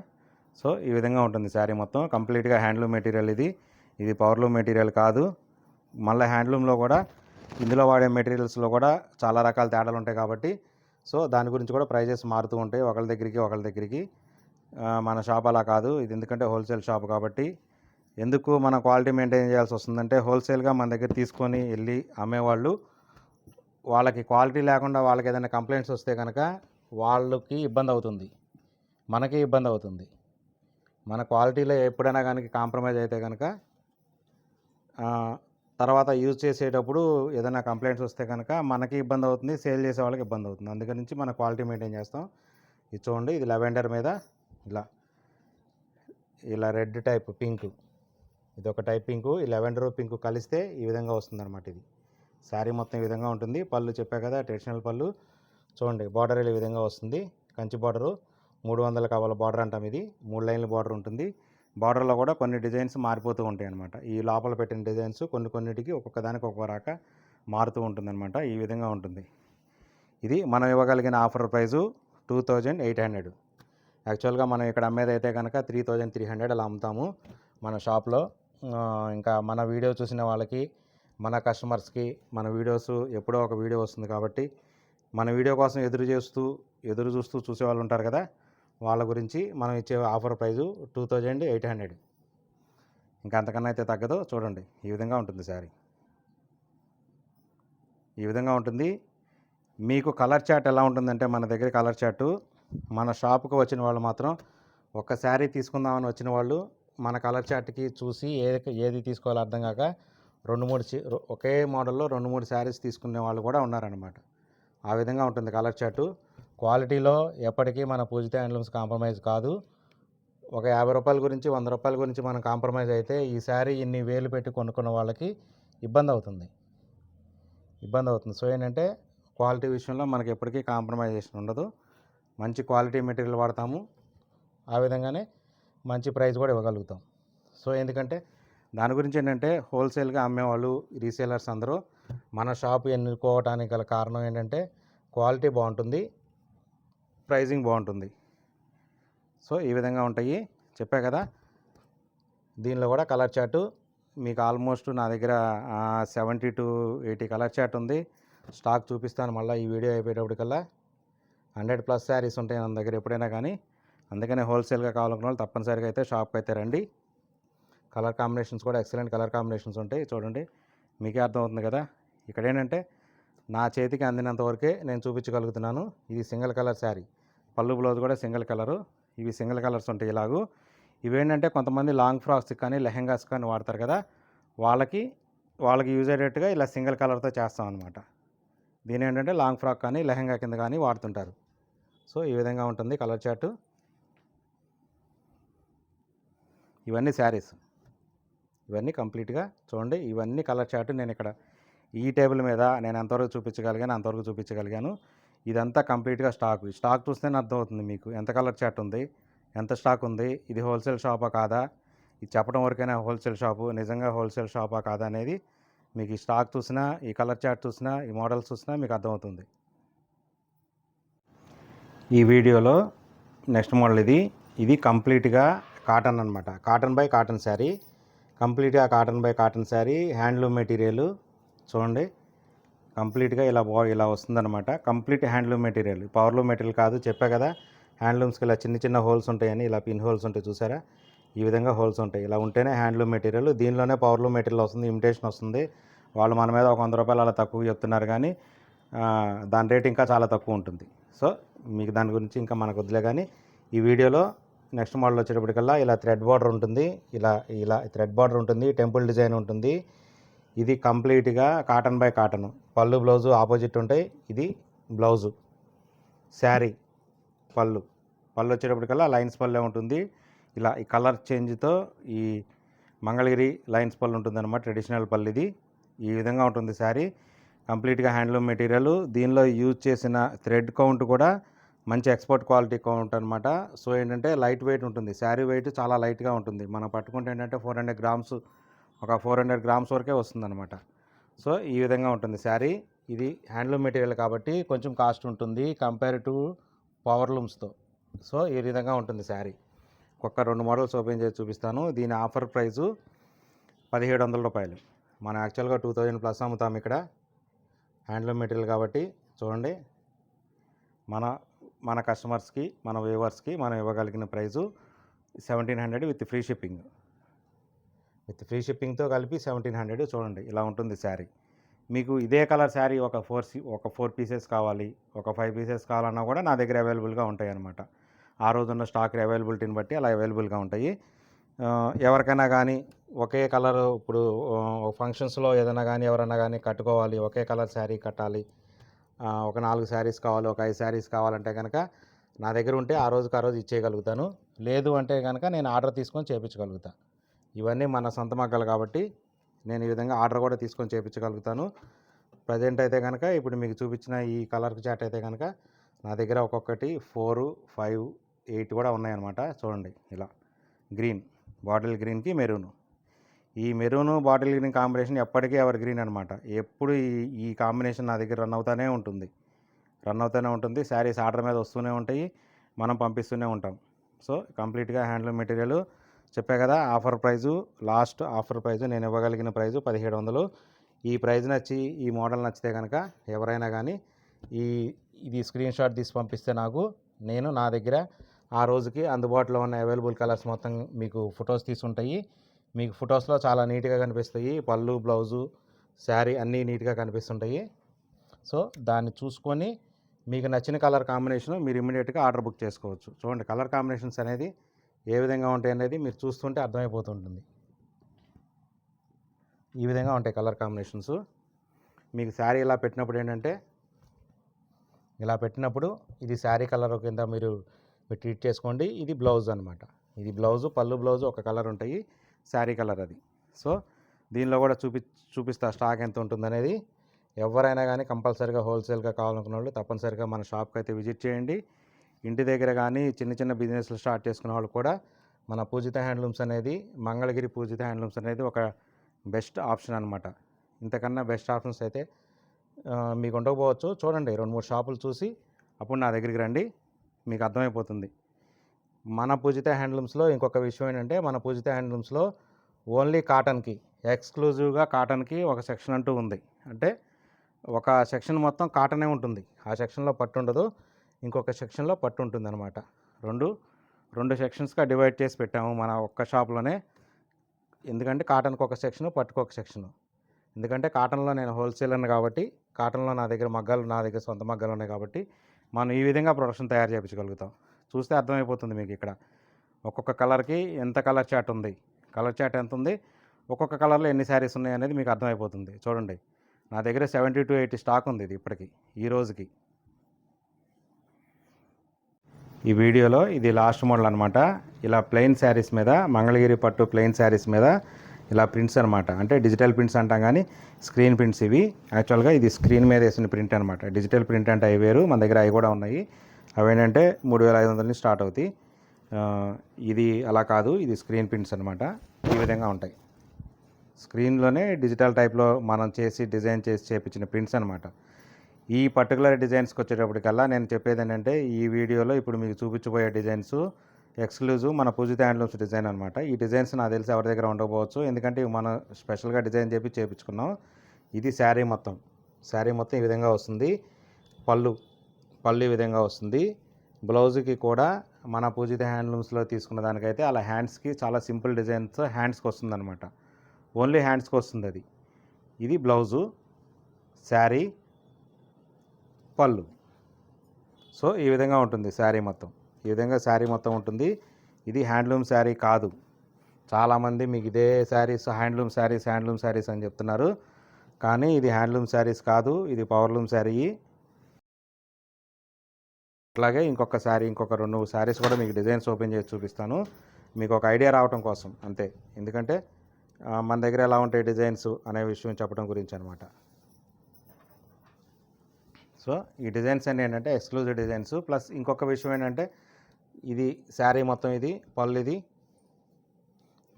సో ఈ విధంగా ఉంటుంది శారీ మొత్తం. కంప్లీట్గా హ్యాండ్లూమ్ మెటీరియల్. ఇది పవర్లూమ్ మెటీరియల్ కాదు. మళ్ళీ హ్యాండ్లూమ్లో కూడా ఇందులో వాడే మెటీరియల్స్లో కూడా చాలా రకాల తేడాలు ఉంటాయి కాబట్టి సో దాని గురించి కూడా ప్రైజెస్ మారుతూ ఉంటాయి ఒకళ్ళ దగ్గరికి. మన షాప్ అలా కాదు. ఇది ఎందుకంటే హోల్సేల్ షాప్ కాబట్టి ఎందుకు మన క్వాలిటీ మెయింటైన్ చేయాల్సి వస్తుందంటే, హోల్సేల్గా మన దగ్గర తీసుకొని వెళ్ళి అమ్మేవాళ్ళు వాళ్ళకి క్వాలిటీ లేకుండా వాళ్ళకి ఏదైనా కంప్లైంట్స్ వస్తే కనుక వాళ్ళకి ఇబ్బంది అవుతుంది, మనకి ఇబ్బంది అవుతుంది. మన క్వాలిటీలో ఎప్పుడైనా కానీ కాంప్రమైజ్ అయితే కనుక తర్వాత యూజ్ చేసేటప్పుడు ఏదైనా కంప్లైంట్స్ వస్తే కనుక మనకి ఇబ్బంది అవుతుంది, సేల్ చేసే వాళ్ళకి ఇబ్బంది అవుతుంది. అందుకని మన క్వాలిటీ మెయింటైన్ చేస్తాం. ఇది చూడండి, ఇది లెవెండర్ మీద ఇలా రెడ్ టైప్ పింక్, ఇది ఒక టైప్ పింకు, ఈ లెవెండర్ పింక్ కలిస్తే ఈ విధంగా వస్తుందన్నమాట. ఇది శారీ మొత్తం ఈ విధంగా ఉంటుంది. పళ్ళు చెప్పా కదా, ట్రెడిషనల్ పళ్ళు. చూడండి, బార్డర్ ఈ విధంగా వస్తుంది. కంచి బార్డరు, 300 కవల బార్డర్ అంటాం. ఇది 3 లైన్ల బార్డర్ ఉంటుంది. బార్డర్లో కూడా కొన్ని డిజైన్స్ మారిపోతూ ఉంటాయి అన్నమాట. ఈ లోపల పెట్టిన డిజైన్స్ కొన్నిటికి ఒక్కొక్క దానికి ఒక్కొక్క రక మారుతూ ఉంటుందన్నమాట. ఈ విధంగా ఉంటుంది. ఇది మనం ఇవ్వగలిగిన ఆఫర్ ప్రైజు 2800. యాక్చువల్గా మనం ఇక్కడ అమ్మేది అయితే కనుక 3300 అలా అమ్ముతాము మన షాప్లో. ఇంకా మన వీడియో చూసిన వాళ్ళకి, మన కస్టమర్స్కి మన వీడియోస్ ఎప్పుడో ఒక వీడియో వస్తుంది కాబట్టి మన వీడియో కోసం ఎదురు చూస్తూ చూసేవాళ్ళు ఉంటారు కదా, వాళ్ళ గురించి మనం ఇచ్చే ఆఫర్ ప్రైజు 2800. ఇంకా అంతకన్నా అయితే తగ్గదు. చూడండి, ఈ విధంగా ఉంటుంది శారీ. ఈ విధంగా ఉంటుంది. మీకు కలర్ చార్ట్ ఎలా ఉంటుందంటే, మన దగ్గర కలర్ చార్టు, మన షాపుకు వచ్చిన వాళ్ళు మాత్రం ఒక శారీ తీసుకుందామని వచ్చిన వాళ్ళు మన కలర్ చార్ట్కి చూసి ఏది తీసుకోవాలో అర్థం కాక ఒకే మోడల్లో 2-3 శారీస్ తీసుకునే వాళ్ళు కూడా ఉన్నారనమాట. ఆ విధంగా ఉంటుంది కలర్ చార్టు. క్వాలిటీలో ఎప్పటికీ మన పూజిత హ్యాండ్లూమ్స్ కాంప్రమైజ్ కాదు. ఒక 50 రూపాయల గురించి 100 రూపాయల గురించి మనం కాంప్రమైజ్ అయితే ఈ శారీ ఇన్ని వేలు పెట్టి కొనుక్కున్న వాళ్ళకి ఇబ్బంది అవుతుంది. సో ఏంటంటే క్వాలిటీ విషయంలో మనకి ఎప్పటికీ కాంప్రమైజేషన్ ఉండదు. మంచి క్వాలిటీ మెటీరియల్ వాడతాము, ఆ విధంగానే మంచి ప్రైస్ కూడా ఇవ్వగలుగుతాం. సో ఎందుకంటే దాని గురించి ఏంటంటే హోల్సేల్గా అమ్మేవాళ్ళు రీసేలర్స్ అందరూ మన షాప్ ఎన్నుకోవడానికి గల కారణం ఏంటంటే క్వాలిటీ బాగుంటుంది, ప్రైజింగ్ బాగుంటుంది. సో ఈ విధంగా ఉంటాయి, చెప్పా కదా. దీనిలో కూడా కలర్ చార్టు మీకు ఆల్మోస్ట్ నా దగ్గర 70 to 80 కలర్ చార్ట్ ఉంది. స్టాక్ చూపిస్తాను మళ్ళీ ఈ వీడియో అయిపోయేటప్పటికల్లా. 100+ శారీస్ ఉంటాయి నా దగ్గర ఎప్పుడైనా కానీ. అందుకనే హోల్సేల్గా కావాలనుకున్న వాళ్ళు తప్పనిసరిగా అయితే షాప్కి అయితే రండి. కలర్ కాంబినేషన్స్ కూడా ఎక్సలెంట్ కలర్ కాంబినేషన్స్ ఉంటాయి, చూడండి మీకే అర్థమవుతుంది కదా. ఇక్కడ ఏంటంటే నా చేతికి అందినంత వరకే నేను చూపించగలుగుతున్నాను. ఇది సింగిల్ కలర్ శారీ, పళ్ళు బ్లౌజ్ కూడా సింగిల్ కలరు. ఇవి సింగిల్ కలర్స్ ఉంటాయి ఇలాగూ. ఇవేంటంటే కొంతమంది లాంగ్ ఫ్రాక్స్ కానీ లెహెంగాస్ కానీ వాడతారు కదా, వాళ్ళకి యూజ్ అయ్యేటట్టుగా ఇలా సింగిల్ కలర్తో చేస్తాం అనమాట. దీని ఏంటంటే లాంగ్ ఫ్రాక్ కానీ లెహెంగా కింద కానీ వాడుతుంటారు. సో ఈ విధంగా ఉంటుంది కలర్ చార్టు. ఇవన్నీ శారీస్, ఇవన్నీ కంప్లీట్గా చూడండి. ఇవన్నీ కలర్ చార్టు నేను ఇక్కడ ఈ టేబుల్ మీద నేను ఎంతవరకు చూపించగలిగాను. ఇదంతా కంప్లీట్గా స్టాక్ చూస్తేనే అర్థమవుతుంది మీకు ఎంత కలర్ చార్ట్ ఉంది, ఎంత స్టాక్ ఉంది. ఇది హోల్సేల్ షాపా కాదా, ఇది చెప్పడం వరకైనా హోల్సేల్ షాపు, నిజంగా హోల్సేల్ షాపా కాదా అనేది మీకు ఈ స్టాక్ చూసినా, ఈ కలర్ చార్ట్ చూసినా, ఈ మోడల్స్ చూసినా మీకు అర్థమవుతుంది. ఈ వీడియోలో నెక్స్ట్ మోడల్ ఇది కంప్లీట్గా కాటన్ అనమాట. కాటన్ బై కాటన్ శారీ, కంప్లీట్గా cotton by cotton sari, handloom material. చూడండి కంప్లీట్గా ఇలా వస్తుందన్నమాట. Complete handloom material, powerloom material కాదు. చెప్పా కదా హ్యాండ్లూమ్స్కి ఇలా చిన్న చిన్న హోల్స్ ఉంటాయని, ఇలా పిన్ హోల్స్ ఉంటాయి చూసారా, ఈ విధంగా హోల్స్ ఉంటాయి. ఇలా ఉంటేనే హ్యాండ్లూమ్ మెటీరియల్. దీనిలోనే పవర్లూమ్ మెటీరియల్ వస్తుంది, ఇమిటేషన్ వస్తుంది. వాళ్ళు మన మీద 100 రూపాయలు అలా తక్కువ చెప్తున్నారు కానీ దాని రేట్ ఇంకా చాలా తక్కువ ఉంటుంది. సో మీకు దాని గురించి ఇంకా మనకు వద్దులే కానీ, ఈ వీడియోలో నెక్స్ట్ మోడల్ వచ్చేటప్పటికల్లా ఇలా థ్రెడ్ బార్డర్ ఉంటుంది, ఇలా థ్రెడ్ బార్డర్ ఉంటుంది, టెంపుల్ డిజైన్ ఉంటుంది. ఇది కంప్లీట్గా కాటన్ బై కాటన్, పళ్ళు బ్లౌజు ఆపోజిట్ ఉంటాయి. ఇది బ్లౌజు, శారీ పళ్ళు వచ్చేటప్పటికల్లా లైన్స్ పళ్ళే ఉంటుంది. ఇలా ఈ కలర్ చేంజ్తో ఈ మంగళగిరి లైన్స్ పళ్ళు ఉంటుంది అనమాట, ట్రెడిషనల్ పళ్ళు ఇది. ఈ విధంగా ఉంటుంది శారీ, కంప్లీట్గా హ్యాండ్లూమ్ మెటీరియల్. దీనిలో యూజ్ చేసిన థ్రెడ్ కౌంట్ కూడా మంచి ఎక్స్పోర్ట్ క్వాలిటీ కౌంట్ అనమాట. సో ఏంటంటే లైట్ వెయిట్ ఉంటుంది, శారీ వెయిట్ చాలా లైట్గా ఉంటుంది. మనం పట్టుకుంటే ఏంటంటే 400 గ్రామ్స్, ఒక 400 గ్రామ్స్ వరకే వస్తుందన్నమాట. సో ఈ విధంగా ఉంటుంది శారీ. ఇది హ్యాండ్లూమ్ మెటీరియల్ కాబట్టి కొంచెం కాస్ట్ ఉంటుంది కంపేర్ టు పవర్లూమ్స్తో. సో ఈ విధంగా ఉంటుంది శారీ. ఒక్క 2 మోడల్స్ ఓపెన్ చేసి చూపిస్తాను. దీని ఆఫర్ ప్రైజు 1700 రూపాయలు. మనం యాక్చువల్గా 2000+ అమ్ముతాం ఇక్కడ, హ్యాండ్లూమ్ మెటీరియల్ కాబట్టి. చూడండి మన కస్టమర్స్కి, మన వ్యూవర్స్కి మనం ఇవ్వగలిగిన ప్రైజు 1700 విత్ ఫ్రీ షిప్పింగ్తో కలిపి 1700. చూడండి ఇలా ఉంటుంది శారీ. మీకు ఇదే కలర్ శారీ ఒక 4 పీసెస్ కావాలి, ఒక 5 పీసెస్ కావాలన్నా కూడా నా దగ్గర అవైలబుల్గా ఉంటాయి అన్నమాట. ఆ రోజున్న స్టాక్ అవైలబిలిటీని బట్టి అలా అవైలబుల్గా ఉంటాయి. ఎవరికైనా కానీ ఒకే కలర్, ఇప్పుడు ఫంక్షన్స్లో ఏదైనా కానీ ఎవరైనా కానీ కట్టుకోవాలి, ఒకే కలర్ శారీ కట్టాలి, ఒక 4 శారీస్ కావాలి, ఒక 5 శారీస్ కావాలంటే కనుక నా దగ్గర ఉంటే ఆ రోజు ఇచ్చేయగలుగుతాను. లేదు అంటే కనుక నేను ఆర్డర్ తీసుకొని చేయించగలుగుతాను. ఇవన్నీ మన సొంత మగ్గలు కాబట్టి నేను ఈ విధంగా ఆర్డర్ కూడా తీసుకొని చేయించగలుగుతాను. ప్రజెంట్ అయితే కనుక ఇప్పుడు మీకు చూపించిన ఈ కలర్ చార్ట్ అయితే కనుక నా దగ్గర ఒక్కొక్కటి 4, 5, 8 కూడా ఉన్నాయన్నమాట. చూడండి ఇలా గ్రీన్, బాటిల్ గ్రీన్కి మెరూను. ఈ మెరూను బాటిల్ గ్రీన్ కాంబినేషన్ ఎప్పటికీ ఎవర్ గ్రీన్ అనమాట. ఎప్పుడు ఈ కాంబినేషన్ నా దగ్గర రన్ అవుతూనే ఉంటుంది. శారీస్ ఆర్డర్ మీద వస్తూనే ఉంటాయి, మనం పంపిస్తూనే ఉంటాం. సో కంప్లీట్గా హ్యాండ్లూమ్ మెటీరియల్. చెప్పా కదా లాస్ట్ ఆఫర్ ప్రైజు నేను ఇవ్వగలిగిన ప్రైజు 1700. ఈ ప్రైజ్ నచ్చి, ఈ మోడల్ నచ్చితే కనుక ఎవరైనా కానీ ఇది స్క్రీన్ షాట్ తీసి పంపిస్తే నేను నా దగ్గర ఆ రోజుకి అందుబాటులో ఉన్న అవైలబుల్ కలర్స్ మొత్తం మీకు ఫొటోస్ తీసుంటాయి. మీకు ఫొటోస్లో చాలా నీట్గా కనిపిస్తాయి, పళ్ళు బ్లౌజు శారీ అన్నీ నీట్గా కనిపిస్తుంటాయి. సో దాన్ని చూసుకొని మీకు నచ్చిన కలర్ కాంబినేషన్ మీరు ఇమ్మీడియట్గా ఆర్డర్ బుక్ చేసుకోవచ్చు. చూడండి కలర్ కాంబినేషన్స్ అనేది ఏ విధంగా ఉంటాయి అనేది మీరు చూస్తుంటే అర్థమైపోతుంటుంది. ఈ విధంగా ఉంటాయి కలర్ కాంబినేషన్స్. మీకు శారీ ఇలా పెట్టినప్పుడు ఏంటంటే ఇలా పెట్టినప్పుడు ఇది శారీ కలర్ కింద మీరు ట్రీట్ చేసుకోండి. ఇది బ్లౌజ్ అనమాట. ఇది బ్లౌజు, పళ్ళు బ్లౌజు ఒక కలర్ ఉంటాయి, శారీ కలర్ అది. సో దీనిలో కూడా చూపిస్తా స్టాక్ ఎంత ఉంటుందనేది. ఎవరైనా కానీ కంపల్సరీగా హోల్సేల్గా కావాలనుకున్న వాళ్ళు తప్పనిసరిగా మన షాప్కి అయితే విజిట్ చేయండి. ఇంటి దగ్గర కానీ చిన్న చిన్న బిజినెస్లు స్టార్ట్ చేసుకున్న వాళ్ళు కూడా మన పూజిత హ్యాండ్లూమ్స్ అనేది, మంగళగిరి పూజిత హ్యాండ్లూమ్స్ అనేది ఒక బెస్ట్ ఆప్షన్ అనమాట. ఇంతకన్నా బెస్ట్ ఆప్షన్స్ అయితే మీకు ఉండకపోవచ్చు. చూడండి 2-3 షాపులు చూసి అప్పుడు నా దగ్గరికి రండి, మీకు అర్థమైపోతుంది. మన పూజిత హ్యాండ్లూమ్స్లో ఇంకొక విషయం ఏంటంటే, మన పూజిత హ్యాండ్లూమ్స్లో ఓన్లీ కాటన్కి, ఎక్స్క్లూజివ్గా కాటన్కి ఒక సెక్షన్ అంటూ ఉంది. అంటే ఒక సెక్షన్ మొత్తం కాటనే ఉంటుంది. ఆ సెక్షన్లో పట్టు ఉండదు, ఇంకొక సెక్షన్లో పట్టు ఉంటుంది అనమాట. రెండు సెక్షన్స్గా డివైడ్ చేసి పెట్టాము మన ఒక్క షాప్లోనే. ఎందుకంటే కాటన్కి ఒక సెక్షను, పట్టుకు ఒక సెక్షను. ఎందుకంటే కాటన్లో నేను హోల్సేలర్ని కాబట్టి, కాటన్లో నా దగ్గర సొంత మగ్గాలు ఉన్నాయి కాబట్టి మనం ఈ విధంగా ప్రొడక్షన్ తయారు చేయించగలుగుతాం. చూస్తే అర్థమైపోతుంది మీకు. ఇక్కడ ఒక్కొక్క కలర్కి ఎంత కలర్ చార్ట్ ఉంది, కలర్ చార్ట్ ఎంత ఉంది, ఒక్కొక్క కలర్లో ఎన్ని శారీస్ ఉన్నాయి అనేది మీకు అర్థమైపోతుంది. చూడండి, నా దగ్గర 70 to 80 స్టాక్ ఉంది ఇది ఇప్పటికి, ఈ రోజుకి. ఈ వీడియోలో ఇది లాస్ట్ మోడల్ అనమాట. ఇలా ప్లెయిన్ శారీస్ మీద, మంగళగిరి పట్టు ప్లెయిన్ శారీస్ మీద ఇలా ప్రింట్స్ అనమాట. అంటే డిజిటల్ ప్రింట్స్ అంటాం కానీ స్క్రీన్ ప్రింట్స్ ఇవి. యాక్చువల్గా ఇది స్క్రీన్ మీద వేసిన ప్రింట్ అనమాట. డిజిటల్ ప్రింట్ అంటే అవి వేరు, మన దగ్గర అవి కూడా ఉన్నాయి. అవి ఏంటంటే 3500 నుంచి స్టార్ట్ అవుతాయి. ఇది అలా కాదు, ఇది స్క్రీన్ ప్రింట్స్ అనమాట. ఈ విధంగా ఉంటాయి. స్క్రీన్లోనే డిజిటల్ టైప్లో మనం డిజైన్ చేసి చేపించిన ప్రింట్స్ అనమాట. ఈ పర్టికులర్ డిజైన్స్కి వచ్చేటప్పటికల్లా నేను చెప్పేది ఏంటంటే, ఈ వీడియోలో ఇప్పుడు మీకు చూపించబోయే డిజైన్స్ ఎక్స్క్లూజివ్ మన పూజిత హ్యాండ్లూమ్స్ డిజైన్ అనమాట. ఈ డిజైన్స్ నాకు తెలిసి ఎవరి దగ్గర ఉండకపోవచ్చు, ఎందుకంటే ఇవి మనం స్పెషల్గా డిజైన్ చేయించుకున్నాం. ఇది శారీ మొత్తం ఈ విధంగా వస్తుంది. పళ్ళు ఈ విధంగా వస్తుంది. బ్లౌజ్కి కూడా మన పూజిత హ్యాండ్లూమ్స్లో తీసుకున్న దానికైతే అలా హ్యాండ్స్కి చాలా సింపుల్ డిజైన్స్ హ్యాండ్స్కి వస్తుంది అనమాట. ఓన్లీ హ్యాండ్స్కి వస్తుంది అది. ఇది బ్లౌజు, శారీ, పళ్ళు. సో ఈ విధంగా ఉంటుంది శారీ మొత్తం. ఈ విధంగా శారీ మొత్తం ఉంటుంది. ఇది హ్యాండ్లూమ్ శారీ కాదు. చాలామంది మీకు ఇదే శారీస్ హ్యాండ్లూమ్ శారీస్ అని చెప్తున్నారు, కానీ ఇది హ్యాండ్లూమ్ శారీస్ కాదు, ఇది పవర్లూమ్ శారీ. అట్లాగే ఇంకొక 2 శారీస్ కూడా మీకు డిజైన్స్ ఓపెన్ చేసి చూపిస్తాను, మీకు ఒక ఐడియా రావడం కోసం అంతే. ఎందుకంటే మన దగ్గర ఎలా ఉంటాయి డిజైన్స్ అనే విషయం చెప్పడం గురించి అనమాట. సో ఈ డిజైన్స్ అన్నీ ఏంటంటే ఎక్స్క్లూజివ్ డిజైన్స్. ప్లస్ ఇంకొక విషయం ఏంటంటే, ఇది శారీ మొత్తం, ఇది పళ్ళు, ఇది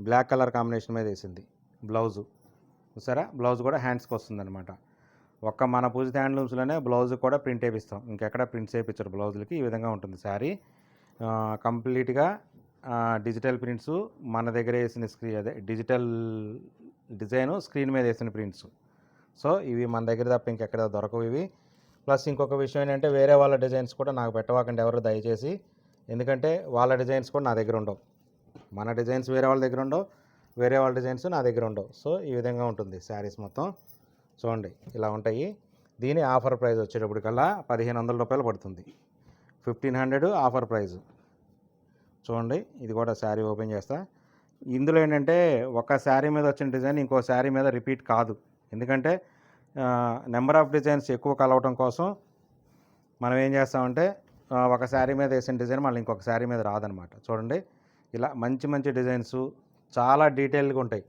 బ్లాక్ కలర్ కాంబినేషన్ మీద వేసింది బ్లౌజు. చూసారా, బ్లౌజ్ కూడా హ్యాండ్స్కి వస్తుంది అనమాట. మన పూజిత హ్యాండ్లూమ్స్లోనే బ్లౌజ్ కూడా ప్రింట్ వేపిస్తాం, ఇంకెక్కడ ప్రింట్స్ వేయించారు బ్లౌజులకి. ఈ విధంగా ఉంటుంది శారీ కంప్లీట్గా. డిజిటల్ ప్రింట్స్ మన దగ్గర వేసిన డిజిటల్ డిజైను స్క్రీన్ మీద వేసిన ప్రింట్స్. సో ఇవి మన దగ్గర తప్ప ఇంకెక్కడ దొరకవు ఇవి. ప్లస్ ఇంకొక విషయం ఏంటంటే, వేరే వాళ్ళ డిజైన్స్ కూడా నాకు పెట్టవాకండి ఎవరు దయచేసి. ఎందుకంటే వాళ్ళ డిజైన్స్ కూడా నా దగ్గర ఉండవు. మన డిజైన్స్ వేరే వాళ్ళ దగ్గర ఉండవు, వేరే వాళ్ళ డిజైన్స్ నా దగ్గర ఉండవు. సో ఈ విధంగా ఉంటుంది శారీస్ మొత్తం. చూడండి ఇలా ఉంటాయి. దీని ఆఫర్ ప్రైస్ వచ్చేటప్పటికల్లా 1500 రూపాయలు పడుతుంది. 1500 ఆఫర్ ప్రైస్. చూడండి, ఇది కూడా శారీ ఓపెన్ చేస్తా. ఇందులో ఏంటంటే, ఒక శారీ మీద వచ్చిన డిజైన్ ఇంకో శారీ మీద రిపీట్ కాదు. ఎందుకంటే నెంబర్ ఆఫ్ డిజైన్స్ ఎక్కువ కలవటం కోసం మనం ఏం చేస్తామంటే, ఒక శారీ మీద వేసిన డిజైన్ మళ్ళీ ఇంకొక శారీ మీద రాదనమాట. చూడండి, ఇలా మంచి డిజైన్స్ చాలా డీటెయిల్గా ఉంటాయి.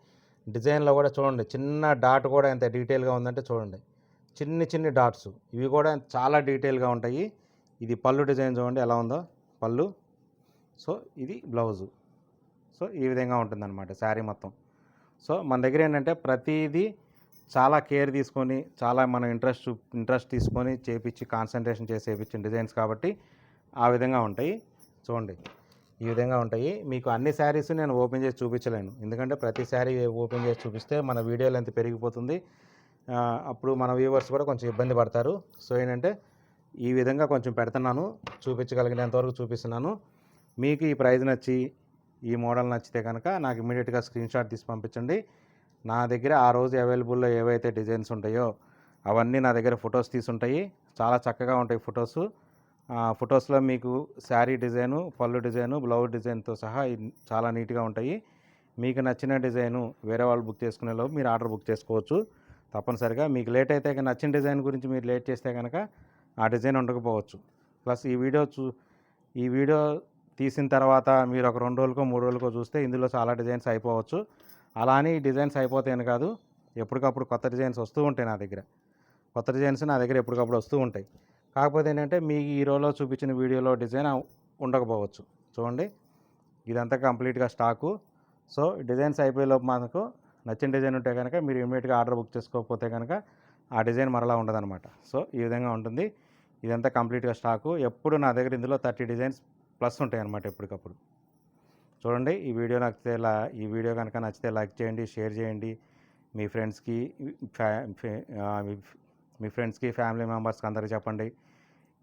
డిజైన్లో కూడా చూడండి, చిన్న డాట్ కూడా ఎంత డీటెయిల్గా ఉందంటే చూడండి, చిన్ని డాట్స్ ఇవి కూడా చాలా డీటెయిల్గా ఉంటాయి. ఇది పళ్ళు డిజైన్ చూడండి ఎలా ఉందో పళ్ళు. సో ఇది బ్లౌజు. సో ఈ విధంగా ఉంటుందన్నమాట శారీ మొత్తం. సో మన దగ్గర ఏంటంటే ప్రతిదీ చాలా కేర్ తీసుకొని, చాలా మనం ఇంట్రెస్ట్ తీసుకొని చేపించి కాన్సన్ట్రేషన్ చేసి చేయించిన డిజైన్స్ కాబట్టి ఆ విధంగా ఉంటాయి. చూడండి ఈ విధంగా ఉంటాయి. మీకు అన్ని శారీస్ నేను ఓపెన్ చేసి చూపించలేను, ఎందుకంటే ప్రతి శారీ ఓపెన్ చేసి చూపిస్తే మన వీడియో లెంత్ పెరిగిపోతుంది. అప్పుడు మన వ్యూవర్స్ కూడా కొంచెం ఇబ్బంది పడతారు. సో ఏంటంటే ఈ విధంగా కొంచెం పెడుతున్నాను, చూపించగలిగినంతవరకు చూపిస్తున్నాను. మీకు ఈ ప్రైస్ నచ్చి ఈ మోడల్ నచ్చితే కనుక నాకు ఇమీడియట్గా స్క్రీన్ షాట్ తీసి పంపించండి. నా దగ్గర ఆ రోజు అవైలబుల్లో ఏవైతే డిజైన్స్ ఉంటాయో అవన్నీ నా దగ్గర ఫొటోస్ తీసుంటాయి. చాలా చక్కగా ఉంటాయి ఫొటోస్. ఫొటోస్లో మీకు శారీ డిజైను, పళ్ళు డిజైను, బ్లౌజ్ డిజైన్తో సహా చాలా నీట్గా ఉంటాయి. మీకు నచ్చిన డిజైను వేరే వాళ్ళు బుక్ చేసుకునేలోపు మీరు ఆర్డర్ బుక్ చేసుకోవచ్చు. తప్పనిసరిగా మీకు లేట్ అయితే నచ్చిన డిజైన్ గురించి మీరు లేట్ చేస్తే కనుక ఆ డిజైన్ ఉండకపోవచ్చు. ప్లస్ ఈ వీడియో తీసిన తర్వాత మీరు ఒక 2 రోజులకో 3 రోజులకో చూస్తే ఇందులో చాలా డిజైన్స్ అయిపోవచ్చు. అలా అని ఈ డిజైన్స్ అయిపోతాయని కాదు, ఎప్పటికప్పుడు కొత్త డిజైన్స్ వస్తూ ఉంటాయి నా దగ్గర. కొత్త డిజైన్స్ నా దగ్గర ఎప్పటికప్పుడు వస్తూ ఉంటాయి. కాకపోతే ఏంటంటే మీకు ఈ రోజులో చూపించిన వీడియోలో డిజైన్ ఉండకపోవచ్చు. చూడండి, ఇదంతా కంప్లీట్గా స్టాకు. సో డిజైన్స్ అయిపోయేలోపు మనకు నచ్చిన డిజైన్ ఉంటే కనుక మీరు ఇమీడియట్గా ఆర్డర్ బుక్ చేసుకోకపోతే కనుక ఆ డిజైన్ మరలా ఉండదన్నమాట. సో ఈ విధంగా ఉంటుంది. ఇదంతా కంప్లీట్గా స్టాకు. ఎప్పుడు నా దగ్గర ఇందులో 30 డిజైన్స్ ప్లస్ ఉంటాయి అన్నమాట ఎప్పటికప్పుడు. చూడండి, ఈ వీడియో కనుక నచ్చితే లైక్ చేయండి, షేర్ చేయండి. మీ ఫ్రెండ్స్కి మీ ఫ్రెండ్స్కి ఫ్యామిలీ మెంబర్స్కి అందరికీ చెప్పండి.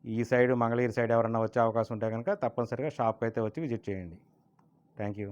ఈ సైడ్ మంగళగిరి సైడ్ ఎవరన్నా వచ్చే అవకాశం ఉంటే కనుక తప్పనిసరిగా షాప్కి అయితే వచ్చి విజిట్ చేయండి. Thank you.